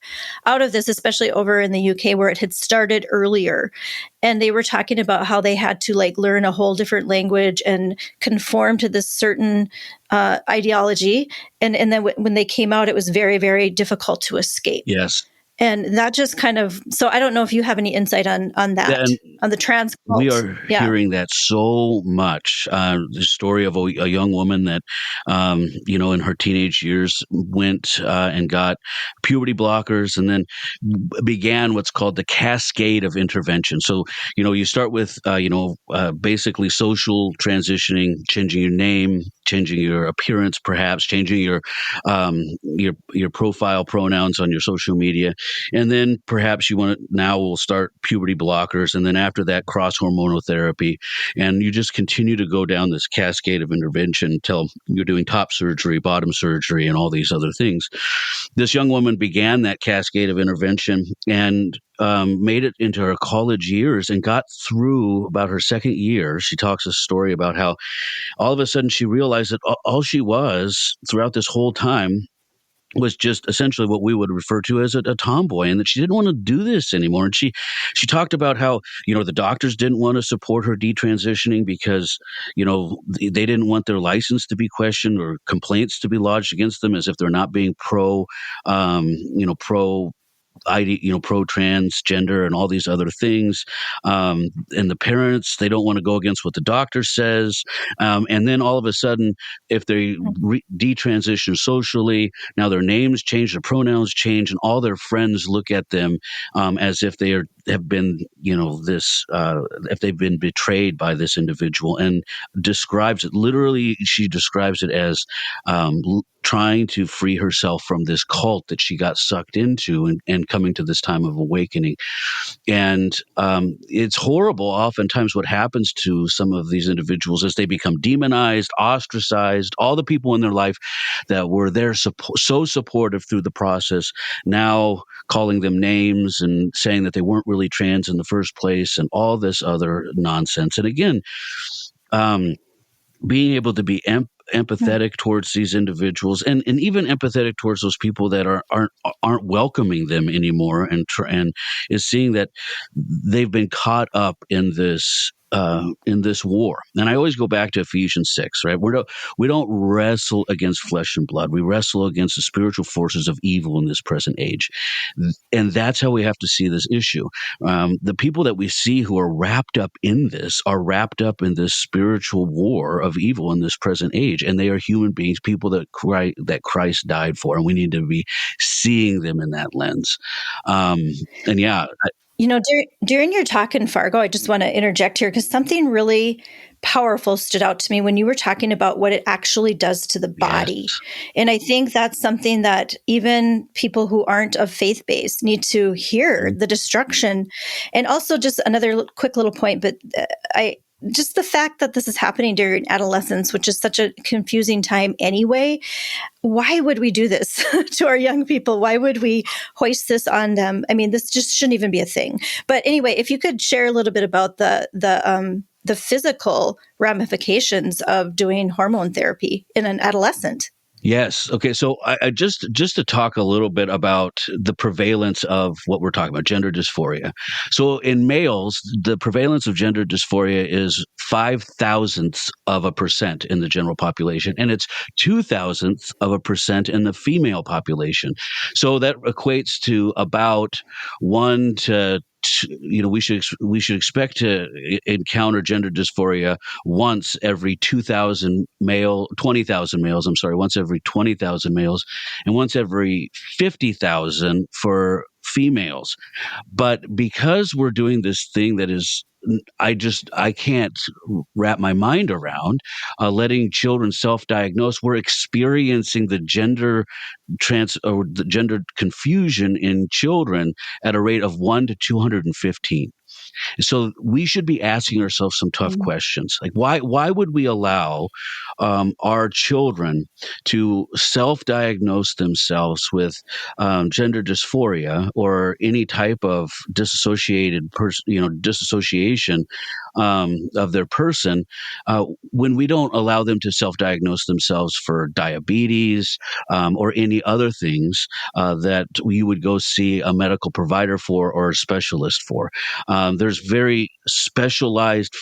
this, especially over in the UK where it had started earlier. And they were talking about how they had to learn a whole different language and conform to this certain ideology. And then when they came out, it was very, very difficult to escape. Yes. And that just kind of, so I don't know if you have any insight on that, on the trans cult. We are hearing that so much. The story of a young woman that, in her teenage years went and got puberty blockers, and then began what's called the cascade of intervention. So, you start with, basically social transitioning, changing your name, changing your appearance, perhaps changing your profile pronouns on your social media. And then perhaps we'll start puberty blockers. And then after that, cross-hormonal therapy. And you just continue to go down this cascade of intervention until you're doing top surgery, bottom surgery, and all these other things. This young woman began that cascade of intervention and made it into her college years and got through about her second year. She talks a story about how all of a sudden she realized that all she was throughout this whole time was just essentially what we would refer to as a tomboy, and that she didn't want to do this anymore. And she talked about how, the doctors didn't want to support her detransitioning because, they didn't want their license to be questioned or complaints to be lodged against them as if they're not being pro transgender and all these other things. And the parents, they don't want to go against what the doctor says. And then all of a sudden, if they detransition socially, now their names change, their pronouns change, and all their friends look at them as if they are have been, if they've been betrayed by this individual, and describes it literally. She describes it as trying to free herself from this cult that she got sucked into, and coming to this time of awakening. And it's horrible. Oftentimes what happens to some of these individuals is they become demonized, ostracized. All the people in their life that were there so supportive through the process, now calling them names and saying that they weren't really trans in the first place, and all this other nonsense. And again, being able to be empathetic towards these individuals, and even empathetic towards those people that aren't welcoming them anymore, and is seeing that they've been caught up in this war. And I always go back to Ephesians 6, right? We don't wrestle against flesh and blood. We wrestle against the spiritual forces of evil in this present age. And that's how we have to see this issue. The people that we see who are wrapped up in this are wrapped up in this spiritual war of evil in this present age. And they are human beings, people that Christ died for. And we need to be seeing them in that lens. And yeah, during your talk in Fargo, I just want to interject here because something really powerful stood out to me when you were talking about what it actually does to the body. Yes. And I think that's something that even people who aren't of faith base need to hear, the destruction. And also just another quick little point, but just the fact that this is happening during adolescence, which is such a confusing time anyway. Why would we do this to our young people? Why would we hoist this on them? I mean, this just shouldn't even be a thing. But anyway, if you could share a little bit about the physical ramifications of doing hormone therapy in an adolescent. Yes. Okay. So I just to talk a little bit about the prevalence of what we're talking about, gender dysphoria. So in males, the prevalence of gender dysphoria is 0.005% in the general population, and it's 0.002% in the female population. So that equates to about 1 to we should expect to encounter gender dysphoria once every 20,000 males, once every 20,000 males, and once every 50,000 for females. But because we're doing this thing that is, I can't wrap my mind around, letting children self-diagnose, we're experiencing the gender confusion in children at a rate of 1 to 215. So we should be asking ourselves some tough questions, like why would we allow our children to self-diagnose themselves with gender dysphoria or any type of dissociation of their person when we don't allow them to self-diagnose themselves for diabetes or any other things that you would go see a medical provider for or a specialist for. There's very specialized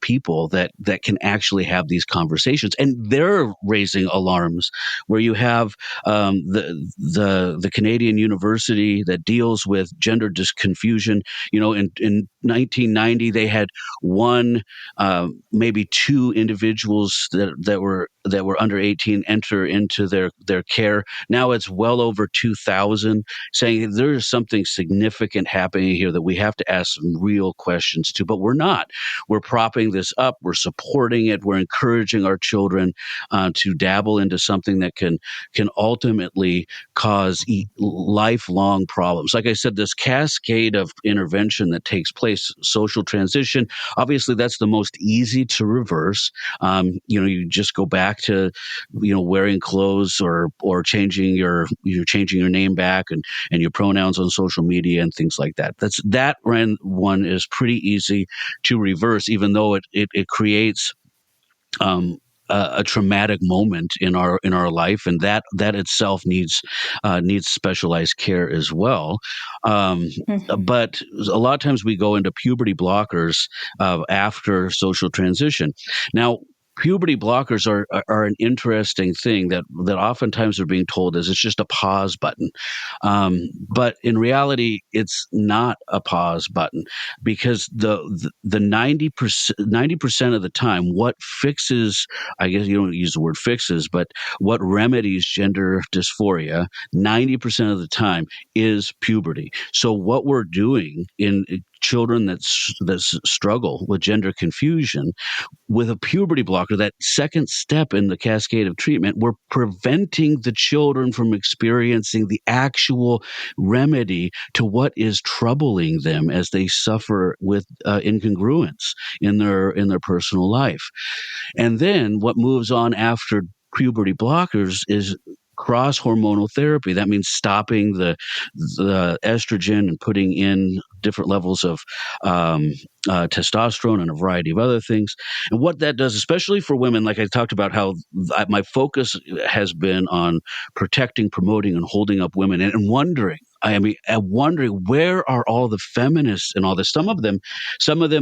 people that can actually have these conversations, and they're raising alarms. Where you have the Canadian university that deals with gender confusion. In 1990 they had one, maybe two individuals that were under 18 enter into their care. Now it's well over 2,000, saying there's something significant happening here that we have to ask some real questions to. But we're not. We're propping this up. We're supporting it. We're encouraging our children to dabble into something that can ultimately cause lifelong problems. Like I said, this cascade of intervention that takes place, social transition, obviously that's the most easy to reverse. You just go back to wearing clothes or changing your name back and your pronouns on social media and things like that. That one is pretty easy to reverse, even though it creates a traumatic moment in our life, and that itself needs specialized care as well. But a lot of times we go into puberty blockers after social transition. Now, puberty blockers are an interesting thing that oftentimes are being told is it's just a pause button. But in reality, it's not a pause button, because the 90% of the time, what fixes, I guess you don't use the word fixes, but what remedies gender dysphoria 90% of the time is puberty. So what we're doing in children that struggle with gender confusion, with a puberty blocker, that second step in the cascade of treatment, we're preventing the children from experiencing the actual remedy to what is troubling them as they suffer with incongruence in their personal life. And then what moves on after puberty blockers is cross hormonal therapy. That means stopping the estrogen and putting in different levels of testosterone and a variety of other things. And what that does, especially for women, like I talked about, how my focus has been on protecting, promoting, and holding up women, and wondering. I'm wondering, where are all the feminists and all this? Some of them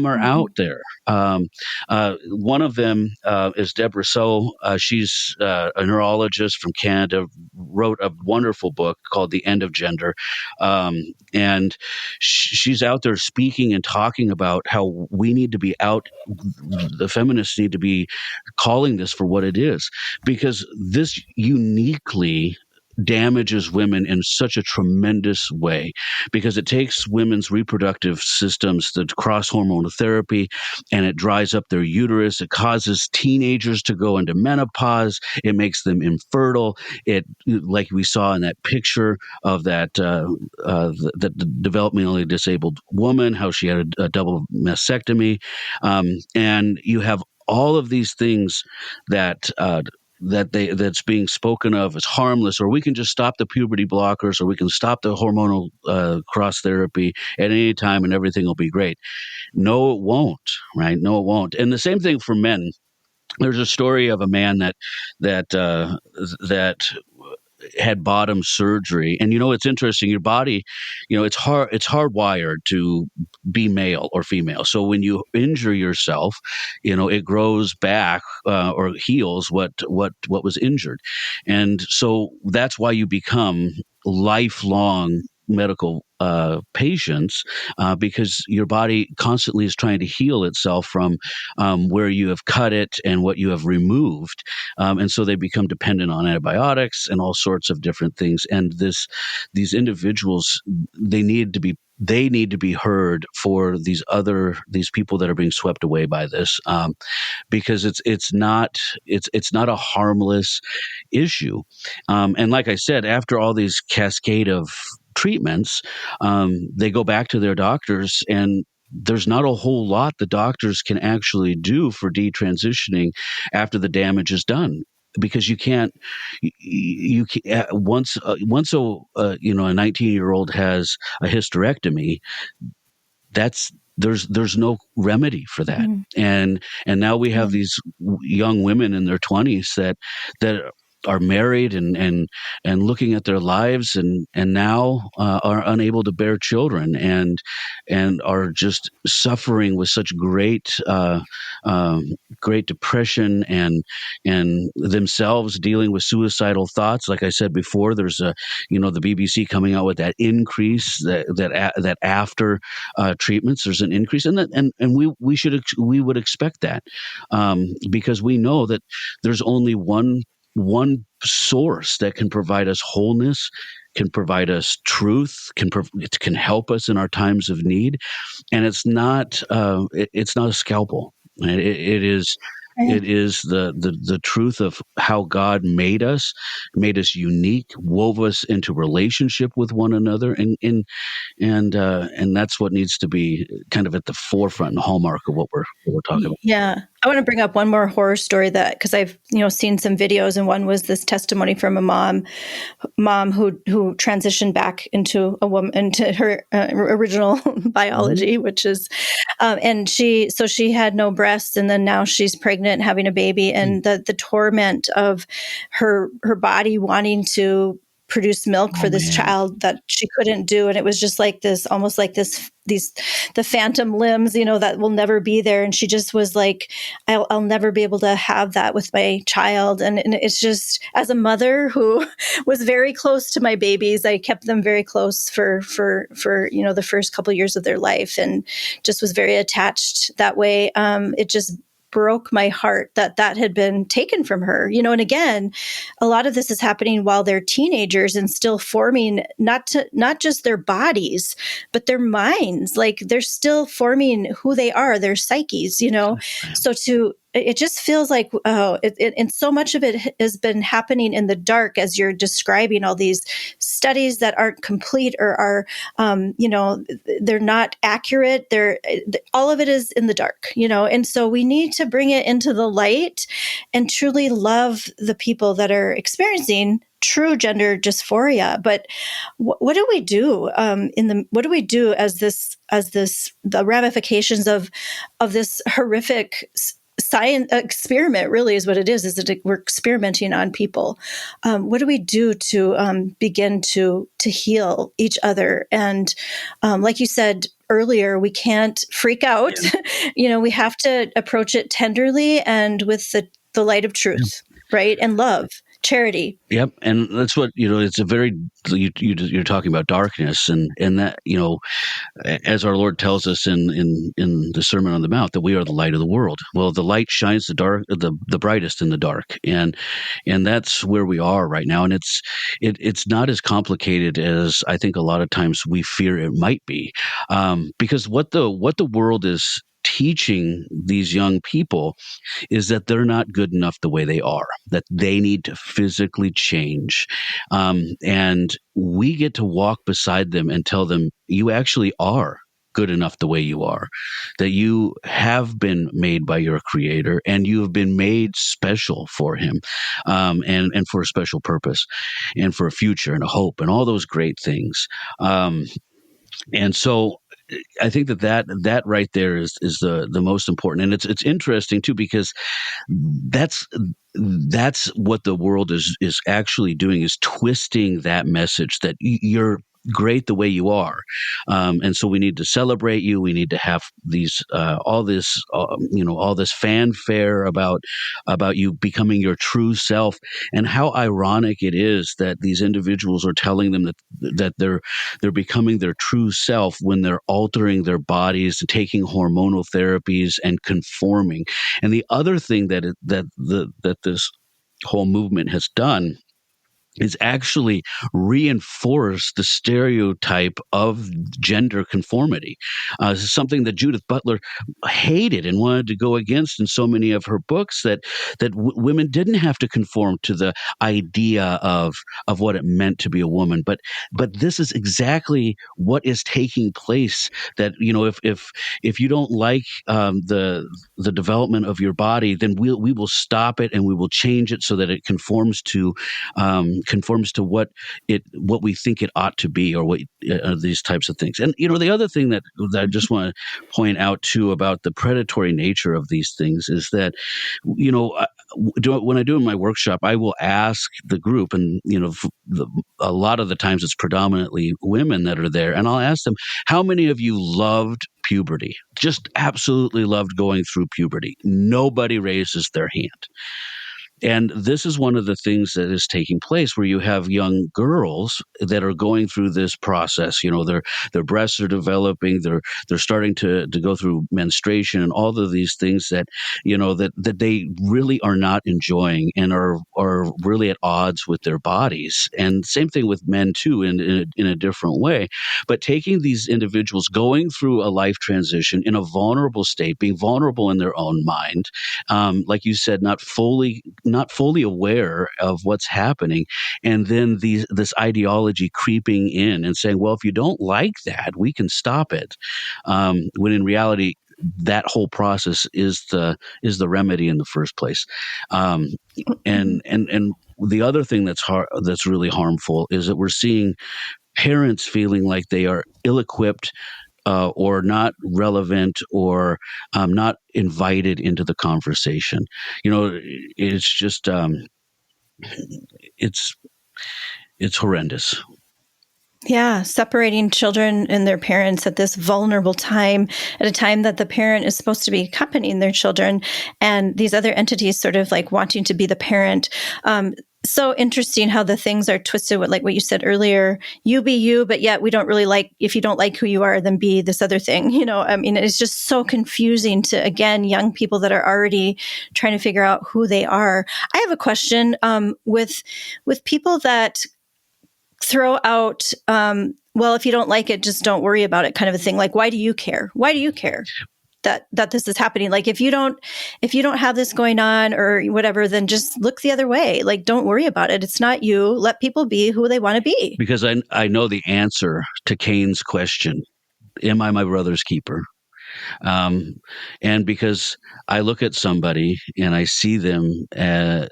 are out there. One of them is Deborah So. She's a neurologist from Canada, wrote a wonderful book called The End of Gender. And she's out there speaking and talking about how we need to be out, the feminists need to be calling this for what it is, because this uniquely damages women in such a tremendous way, because it takes women's reproductive systems, the cross hormonal therapy, and it dries up their uterus. It causes teenagers to go into menopause. It makes them infertile. It, like we saw in that picture of that the developmentally disabled woman, how she had a double mastectomy, and you have all of these things that that's being spoken of as harmless, or we can just stop the puberty blockers, or we can stop the hormonal cross therapy at any time and everything will be great. No, it won't, right? No, it won't. And the same thing for men. There's a story of a man that had bottom surgery. And it's interesting, your body, it's hardwired to be male or female. So when you injure yourself, it grows back or heals what was injured. And so that's why you become lifelong medical patients, because your body constantly is trying to heal itself from where you have cut it and what you have removed. And so they become dependent on antibiotics and all sorts of different things. And these individuals, they need to be heard for these people that are being swept away by this, because it's not a harmless issue. And like I said, after all these cascade of treatments, they go back to their doctors, and there's not a whole lot the doctors can actually do for detransitioning after the damage is done, because you can't once a 19-year-old has a hysterectomy, there's no remedy for that. And now we have these young women in their 20s that are married and looking at their lives and now are unable to bear children and are just suffering with such great depression and themselves dealing with suicidal thoughts. Like I said before, there's the BBC coming out with that increase that after treatments there's an increase, and we would expect that, because we know that there's only one source that can provide us wholeness, can provide us truth, can help us in our times of need, and it's not a scalpel. It is the truth of how God made us unique, wove us into relationship with one another, and that's what needs to be kind of at the forefront and hallmark of what we're talking about. Yeah. I want to bring up one more horror story because I've seen some videos, and one was this testimony from a mom who transitioned back into a woman, into her original biology, which is and she had no breasts, and then now she's pregnant, having a baby, and the torment of her body wanting to produce milk for this child that she couldn't do. And it was just like this, almost like the phantom limbs, that will never be there. And she just was like, I'll never be able to have that with my child. And it's just, as a mother who was very close to my babies, I kept them very close for the first couple of years of their life, and just was very attached that way. It just broke my heart that had been taken from her, and again, a lot of this is happening while they're teenagers and still forming not just their bodies, but their minds. Like, they're still forming who they are, their psyches, So it just feels like, and so much of it has been happening in the dark, as you're describing all these studies that aren't complete or are, they're not accurate. All of it is in the dark, and so we need to bring it into the light and truly love the people that are experiencing true gender dysphoria. But what do we do what do we do as the ramifications of this horrific science experiment really is what it is that we're experimenting on people. What do we do to begin to heal each other? And like you said earlier, we can't freak out. Yeah. We have to approach it tenderly and with the light of truth, right? And love. Charity. Yep. And that's what, it's a very, you're talking about darkness and that, as our Lord tells us in the Sermon on the Mount, that we are the light of the world. Well, the light shines the brightest in the dark. And that's where we are right now. And it's not as complicated as I think a lot of times we fear it might be. Because what the world is teaching these young people is that they're not good enough the way they are, that they need to physically change. And we get to walk beside them and tell them, you actually are good enough the way you are, that you have been made by your Creator and you have been made special for Him, and for a special purpose and for a future and a hope and all those great things. And so I think that right there is the most important, and it's interesting too, because that's what the world is actually doing, is twisting that message that you're great the way you are, and so we need to celebrate you. We need to have these all this fanfare about you becoming your true self. And how ironic it is that these individuals are telling them that they're becoming their true self when they're altering their bodies, taking hormonal therapies, and conforming. And the other thing that this whole movement has done is actually reinforce the stereotype of gender conformity. This is something that Judith Butler hated and wanted to go against in so many of her books, that women didn't have to conform to the idea of what it meant to be a woman. But this is exactly what is taking place. That if you don't like the development of your body, then we will stop it and we will change it so that it conforms to what we think it ought to be, or what these types of things. And the other thing that I just want to point out too about the predatory nature of these things is that when I do in my workshop, I will ask the group, and a lot of the times it's predominantly women that are there, and I'll ask them, how many of you loved puberty? Just absolutely loved going through puberty? Nobody raises their hand. And this is one of the things that is taking place, where you have young girls that are going through this process. Their breasts are developing. They're starting to go through menstruation and all of these things that that they really are not enjoying and are really at odds with their bodies. And same thing with men too, in a different way. But taking these individuals going through a life transition in a vulnerable state, being vulnerable in their own mind, like you said, not fully aware of what's happening, and then this ideology creeping in and saying, well, if you don't like that, we can stop it, when in reality that whole process is the remedy in the first place. And the other thing that's really harmful is that we're seeing parents feeling like they are ill-equipped, or not relevant, or not invited into the conversation. It's just it's horrendous. Yeah, separating children and their parents at this vulnerable time, at a time that the parent is supposed to be accompanying their children, and these other entities sort of like wanting to be the parent. so interesting how the things are twisted with, like what you said earlier, you be you, but yet we don't really like, if you don't like who you are, then be this other thing. I mean, it's just so confusing to, again, young people that are already trying to figure out who they are. I have a question with people that throw out, well, if you don't like it, just don't worry about it kind of a thing. Like, why do you care? Why do you care that this is happening? Like, if you don't have this going on or whatever, then just look the other way. Like, don't worry about it. It's not you. Let people be who they want to be. Because I know the answer to Cain's question, am I my brother's keeper? And because I look at somebody and I see them as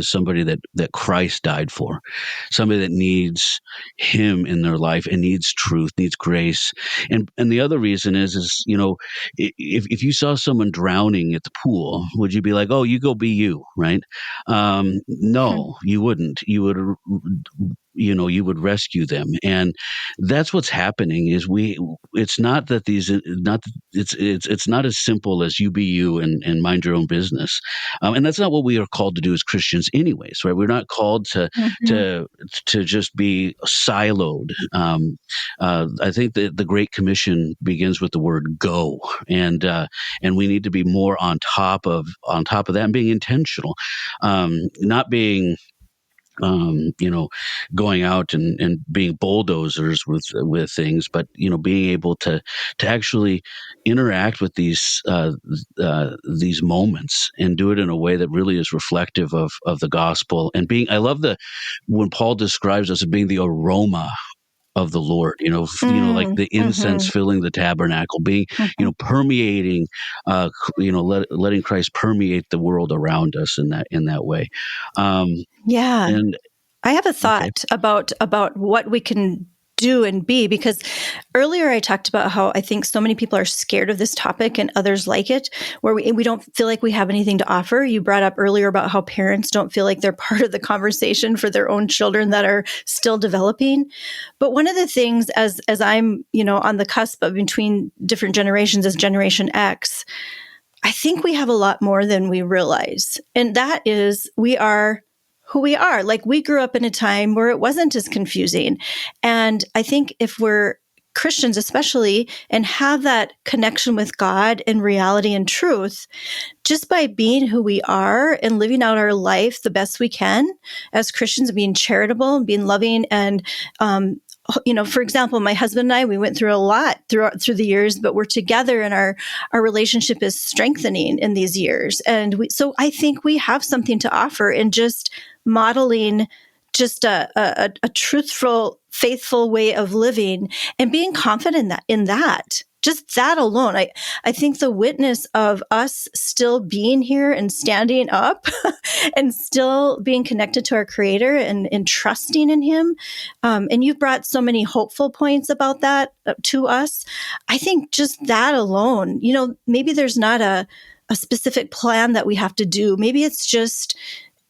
somebody that Christ died for, somebody that needs him in their life and needs truth, needs grace. And the other reason is, if you saw someone drowning at the pool, would you be like, oh, you go be you, right? No, you wouldn't. You would, you would rescue them. And that's what's happening is it's not that it's not as simple as you be you and mind your own business. And that's not what we are called to do as Christians anyways, right? We're not called to just be siloed. I think that the Great Commission begins with the word go, and we need to be more on top of that and being intentional, not being going out and being bulldozers with things, but being able to actually interact with these moments and do it in a way that really is reflective of the gospel. And I love when Paul describes us as being the aroma of the Lord, like the incense filling the tabernacle, being, permeating, letting Christ permeate the world around us in that way. Yeah. And I have a thought about what we can do and be, because earlier I talked about how I think so many people are scared of this topic and others like it, where we don't feel like we have anything to offer. You brought up earlier about how parents don't feel like they're part of the conversation for their own children that are still developing. But one of the things, as I'm, on the cusp of between different generations as Generation X, I think we have a lot more than we realize. And that is, we are who we are. Like, we grew up in a time where it wasn't as confusing. And I think if we're Christians especially, and have that connection with God and reality and truth, just by being who we are and living out our life the best we can as Christians, being charitable and being loving. And, for example, my husband and I, we went through a lot through the years, but we're together and our relationship is strengthening in these years. And so I think we have something to offer in just modeling just a truthful, faithful way of living and being confident in that. Just that alone. I think the witness of us still being here and standing up and still being connected to our Creator and trusting in Him. And you've brought so many hopeful points about that to us. I think just that alone, maybe there's not a specific plan that we have to do. Maybe it's just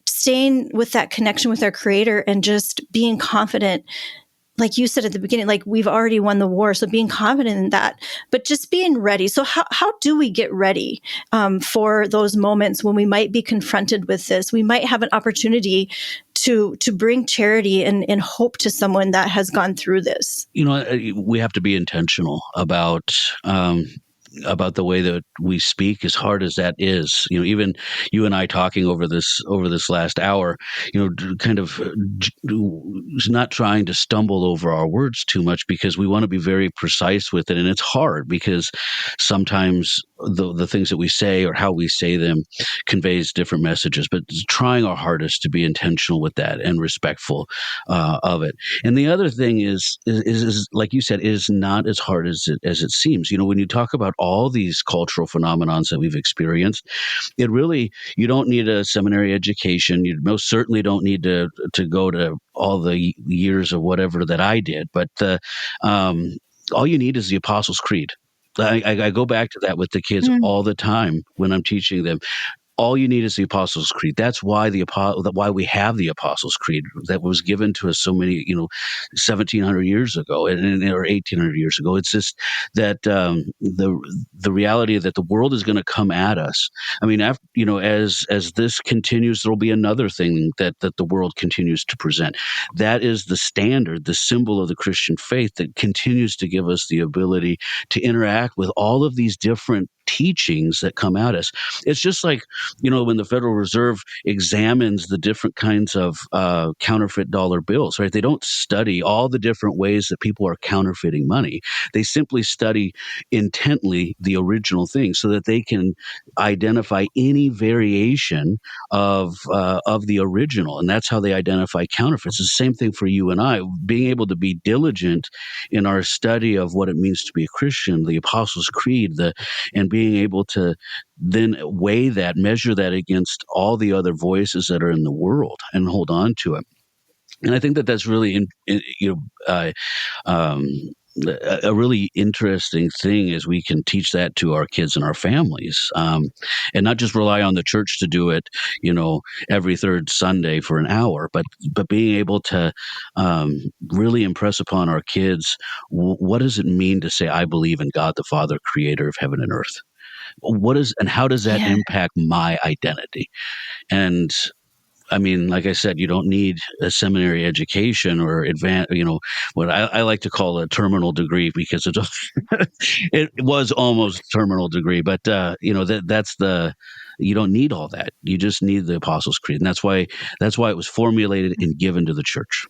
staying with that connection with our Creator and just being confident, like you said at the beginning, like we've already won the war. So being confident in that, but just being ready. So how do we get ready for those moments when we might be confronted with this? We might have an opportunity to bring charity and hope to someone that has gone through this. We have to be intentional about the way that we speak, as hard as that is. Even you and I talking over this last hour, kind of not trying to stumble over our words too much, because we want to be very precise with it. And it's hard because sometimes the things that we say or how we say them conveys different messages, but trying our hardest to be intentional with that and respectful of it. And the other thing is like you said, is not as hard as it seems. When you talk about all these cultural phenomenons that we've experienced, it really, you don't need a seminary education. You most certainly don't need to go to all the years of whatever that I did, but all you need is the Apostles' Creed. I go back to that with the kids all the time when I'm teaching them. all you need is the Apostles' Creed. That's why why we have the Apostles' Creed that was given to us so many, 1,700 years ago or 1,800 years ago. It's just that the reality that the world is going to come at us. I mean, after, as this continues, there will be another thing that the world continues to present. That is the standard, the symbol of the Christian faith that continues to give us the ability to interact with all of these different teachings that come at us. It's just like, when the Federal Reserve examines the different kinds of counterfeit dollar bills, right? They don't study all the different ways that people are counterfeiting money. They simply study intently the original thing so that they can identify any variation of the original. And that's how they identify counterfeits. It's the same thing for you and I, being able to be diligent in our study of what it means to be a Christian, the Apostles' Creed, and being able to then weigh that, measure that against all the other voices that are in the world and hold on to it. And I think that that's really, a really interesting thing is we can teach that to our kids and our families, and not just rely on the church to do it, every third Sunday for an hour, but being able to really impress upon our kids what does it mean to say, I believe in God the Father, creator of heaven and earth. And how does that impact my identity? And I mean, like I said, you don't need a seminary education or advanced, what I like to call a terminal degree, because it was almost terminal degree, but you don't need all that. You just need the Apostles' Creed. And that's why it was formulated and given to the church.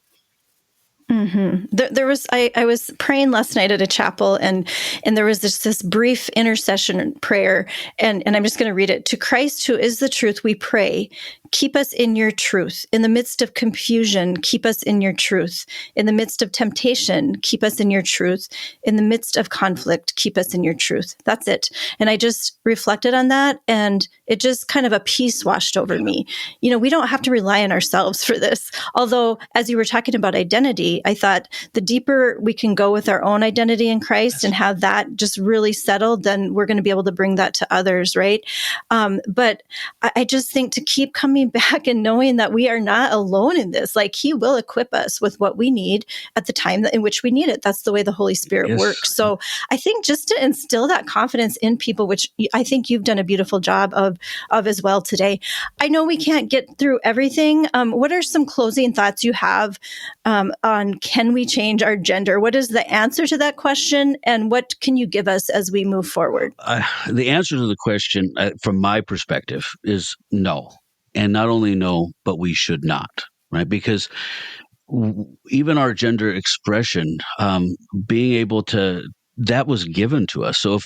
Mm-hmm. There was I was praying last night at a chapel, and there was this brief intercession prayer, and I'm just going to read it. To Christ, who is the truth, we pray. Keep us in your truth. In the midst of confusion, keep us in your truth. In the midst of temptation, keep us in your truth. In the midst of conflict, keep us in your truth. That's it. And I just reflected on that, and it just kind of a peace washed over me. We don't have to rely on ourselves for this. Although, as you were talking about identity, I thought the deeper we can go with our own identity in Christ and have that just really settled, then we're going to be able to bring that to others, right? But I just think to keep coming back and knowing that we are not alone in this. Like, He will equip us with what we need at the time in which we need it. That's the way the Holy Spirit works. So I think just to instill that confidence in people, which I think you've done a beautiful job of as well today. I know we can't get through everything. What are some closing thoughts you have on can we change our gender? What is the answer to that question, and what can you give us as we move forward? The answer to the question, from my perspective, is no. And not only no, but we should not, right? Because even our gender expression, being able to, that was given to us. So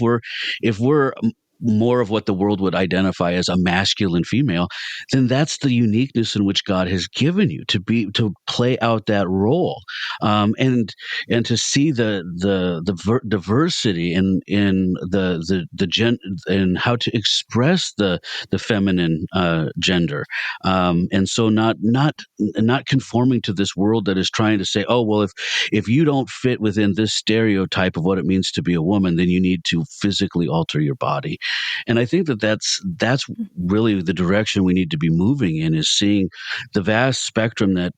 if we're more of what the world would identify as a masculine female, then that's the uniqueness in which God has given you to play out that role, and to see the diversity in the gen and how to express the feminine gender, and so not conforming to this world that is trying to say, oh well, if you don't fit within this stereotype of what it means to be a woman, then you need to physically alter your body. And I think that's really the direction we need to be moving in, is seeing the vast spectrum that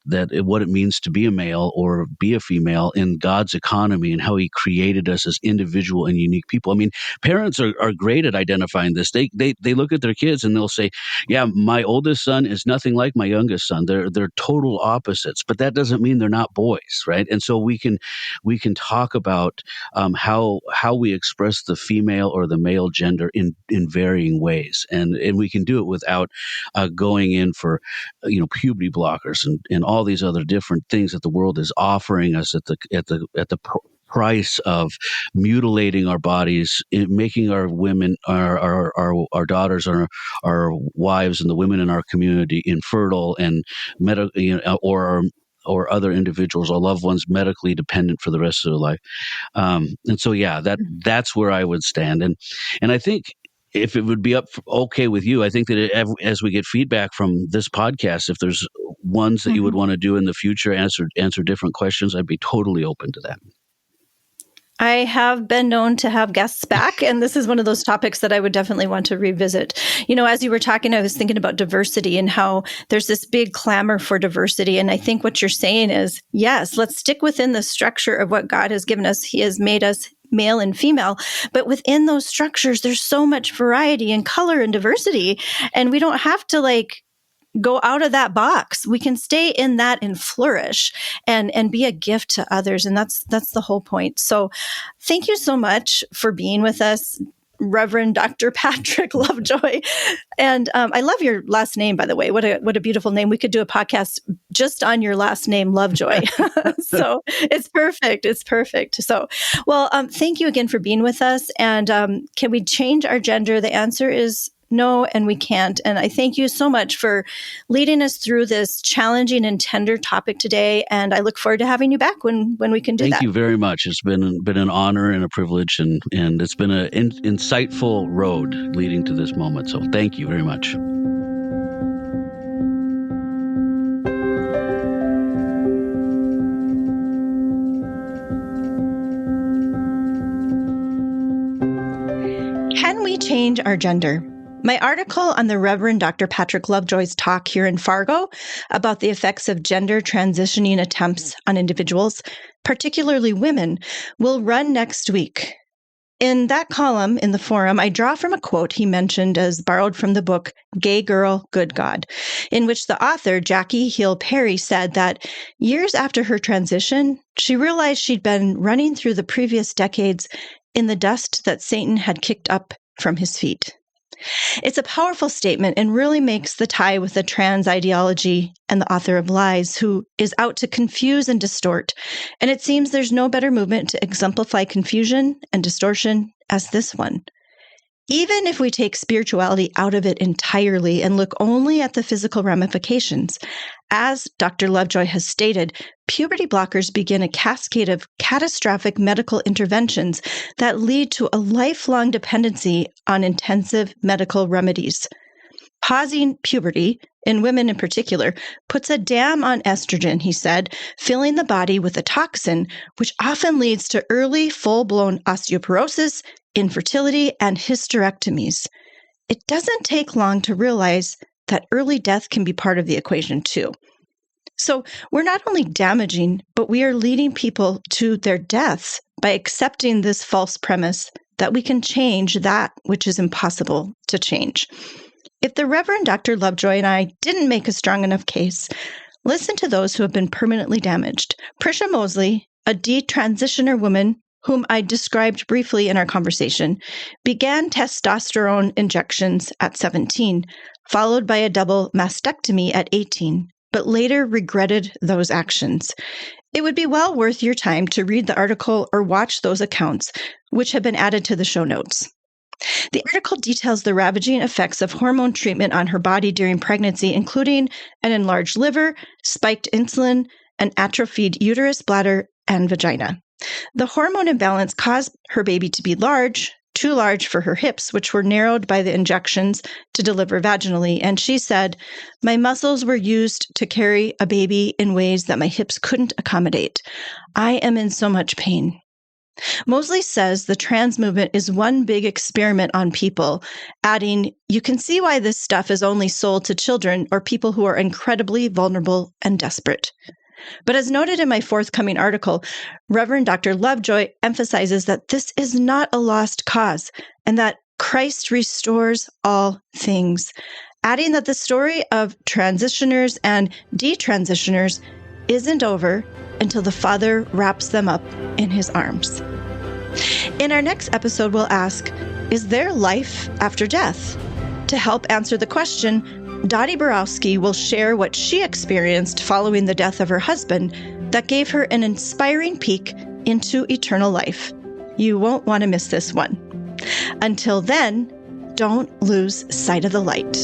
what it means to be a male or be a female in God's economy, and how He created us as individual and unique people. I mean, parents are great at identifying this. They look at their kids and they'll say, yeah, my oldest son is nothing like my youngest son. They're total opposites, but that doesn't mean they're not boys, right? And so we can talk about how we express the female or the male gender in varying ways, and we can do it without going in for puberty blockers and all these other different things that the world is offering us at the price of mutilating our bodies, making our women, our daughters, our wives, and the women in our community infertile and or other individuals or loved ones medically dependent for the rest of their life. And so, that's where I would stand. And I think, if it would be okay with you, I think that as we get feedback from this podcast, if there's ones that you would want to do in the future, answer different questions, I'd be totally open to that. I have been known to have guests back, and this is one of those topics that I would definitely want to revisit. As you were talking, I was thinking about diversity and how there's this big clamor for diversity. And I think what you're saying is, yes, let's stick within the structure of what God has given us. He has made us male and female, but within those structures, there's so much variety and color and diversity. And we don't have to go out of that box. We can stay in that and flourish and be a gift to others. And that's the whole point. So thank you so much for being with us, Reverend Dr. Patrick Lovejoy. And I love your last name, by the way. What a beautiful name. We could do a podcast just on your last name, Lovejoy. So it's perfect. It's perfect. So, well, thank you again for being with us. And can we change our gender? The answer is no, and we can't. And I thank you so much for leading us through this challenging and tender topic today. And I look forward to having you back when we can do that. Thank you very much. It's been an honor and a privilege, and it's been an insightful road leading to this moment. So thank you very much. Can we change our gender? My article on the Reverend Dr. Patrick Lovejoy's talk here in Fargo about the effects of gender transitioning attempts on individuals, particularly women, will run next week. In that column in the forum, I draw from a quote he mentioned as borrowed from the book Gay Girl, Good God, in which the author, Jackie Hill Perry, said that years after her transition, she realized she'd been running through the previous decades in the dust that Satan had kicked up from his feet. It's a powerful statement and really makes the tie with the trans ideology and the author of Lies, who is out to confuse and distort. And it seems there's no better movement to exemplify confusion and distortion as this one. Even if we take spirituality out of it entirely and look only at the physical ramifications, as Dr. Lovejoy has stated, puberty blockers begin a cascade of catastrophic medical interventions that lead to a lifelong dependency on intensive medical remedies. Pausing puberty, in women in particular, puts a dam on estrogen, he said, filling the body with a toxin, which often leads to early, full-blown osteoporosis, infertility, and hysterectomies. It doesn't take long to realize that early death can be part of the equation too. So we're not only damaging, but we are leading people to their deaths by accepting this false premise that we can change that which is impossible to change. If the Reverend Dr. Lovejoy and I didn't make a strong enough case, listen to those who have been permanently damaged. Prisha Mosley, a detransitioner woman whom I described briefly in our conversation, began testosterone injections at 17, followed by a double mastectomy at 18, but later regretted those actions. It would be well worth your time to read the article or watch those accounts, which have been added to the show notes. The article details the ravaging effects of hormone treatment on her body during pregnancy, including an enlarged liver, spiked insulin, an atrophied uterus, bladder, and vagina. The hormone imbalance caused her baby to be large, too large for her hips, which were narrowed by the injections to deliver vaginally. And she said, "My muscles were used to carry a baby in ways that my hips couldn't accommodate. I am in so much pain." Mosley says the trans movement is one big experiment on people, adding, "You can see why this stuff is only sold to children or people who are incredibly vulnerable and desperate." But as noted in my forthcoming article, Reverend Dr. Lovejoy emphasizes that this is not a lost cause and that Christ restores all things, adding that the story of transitioners and detransitioners isn't over until the Father wraps them up in his arms. In our next episode, we'll ask, is there life after death? To help answer the question, Dottie Borowski will share what she experienced following the death of her husband that gave her an inspiring peek into eternal life. You won't want to miss this one. Until then, don't lose sight of the light.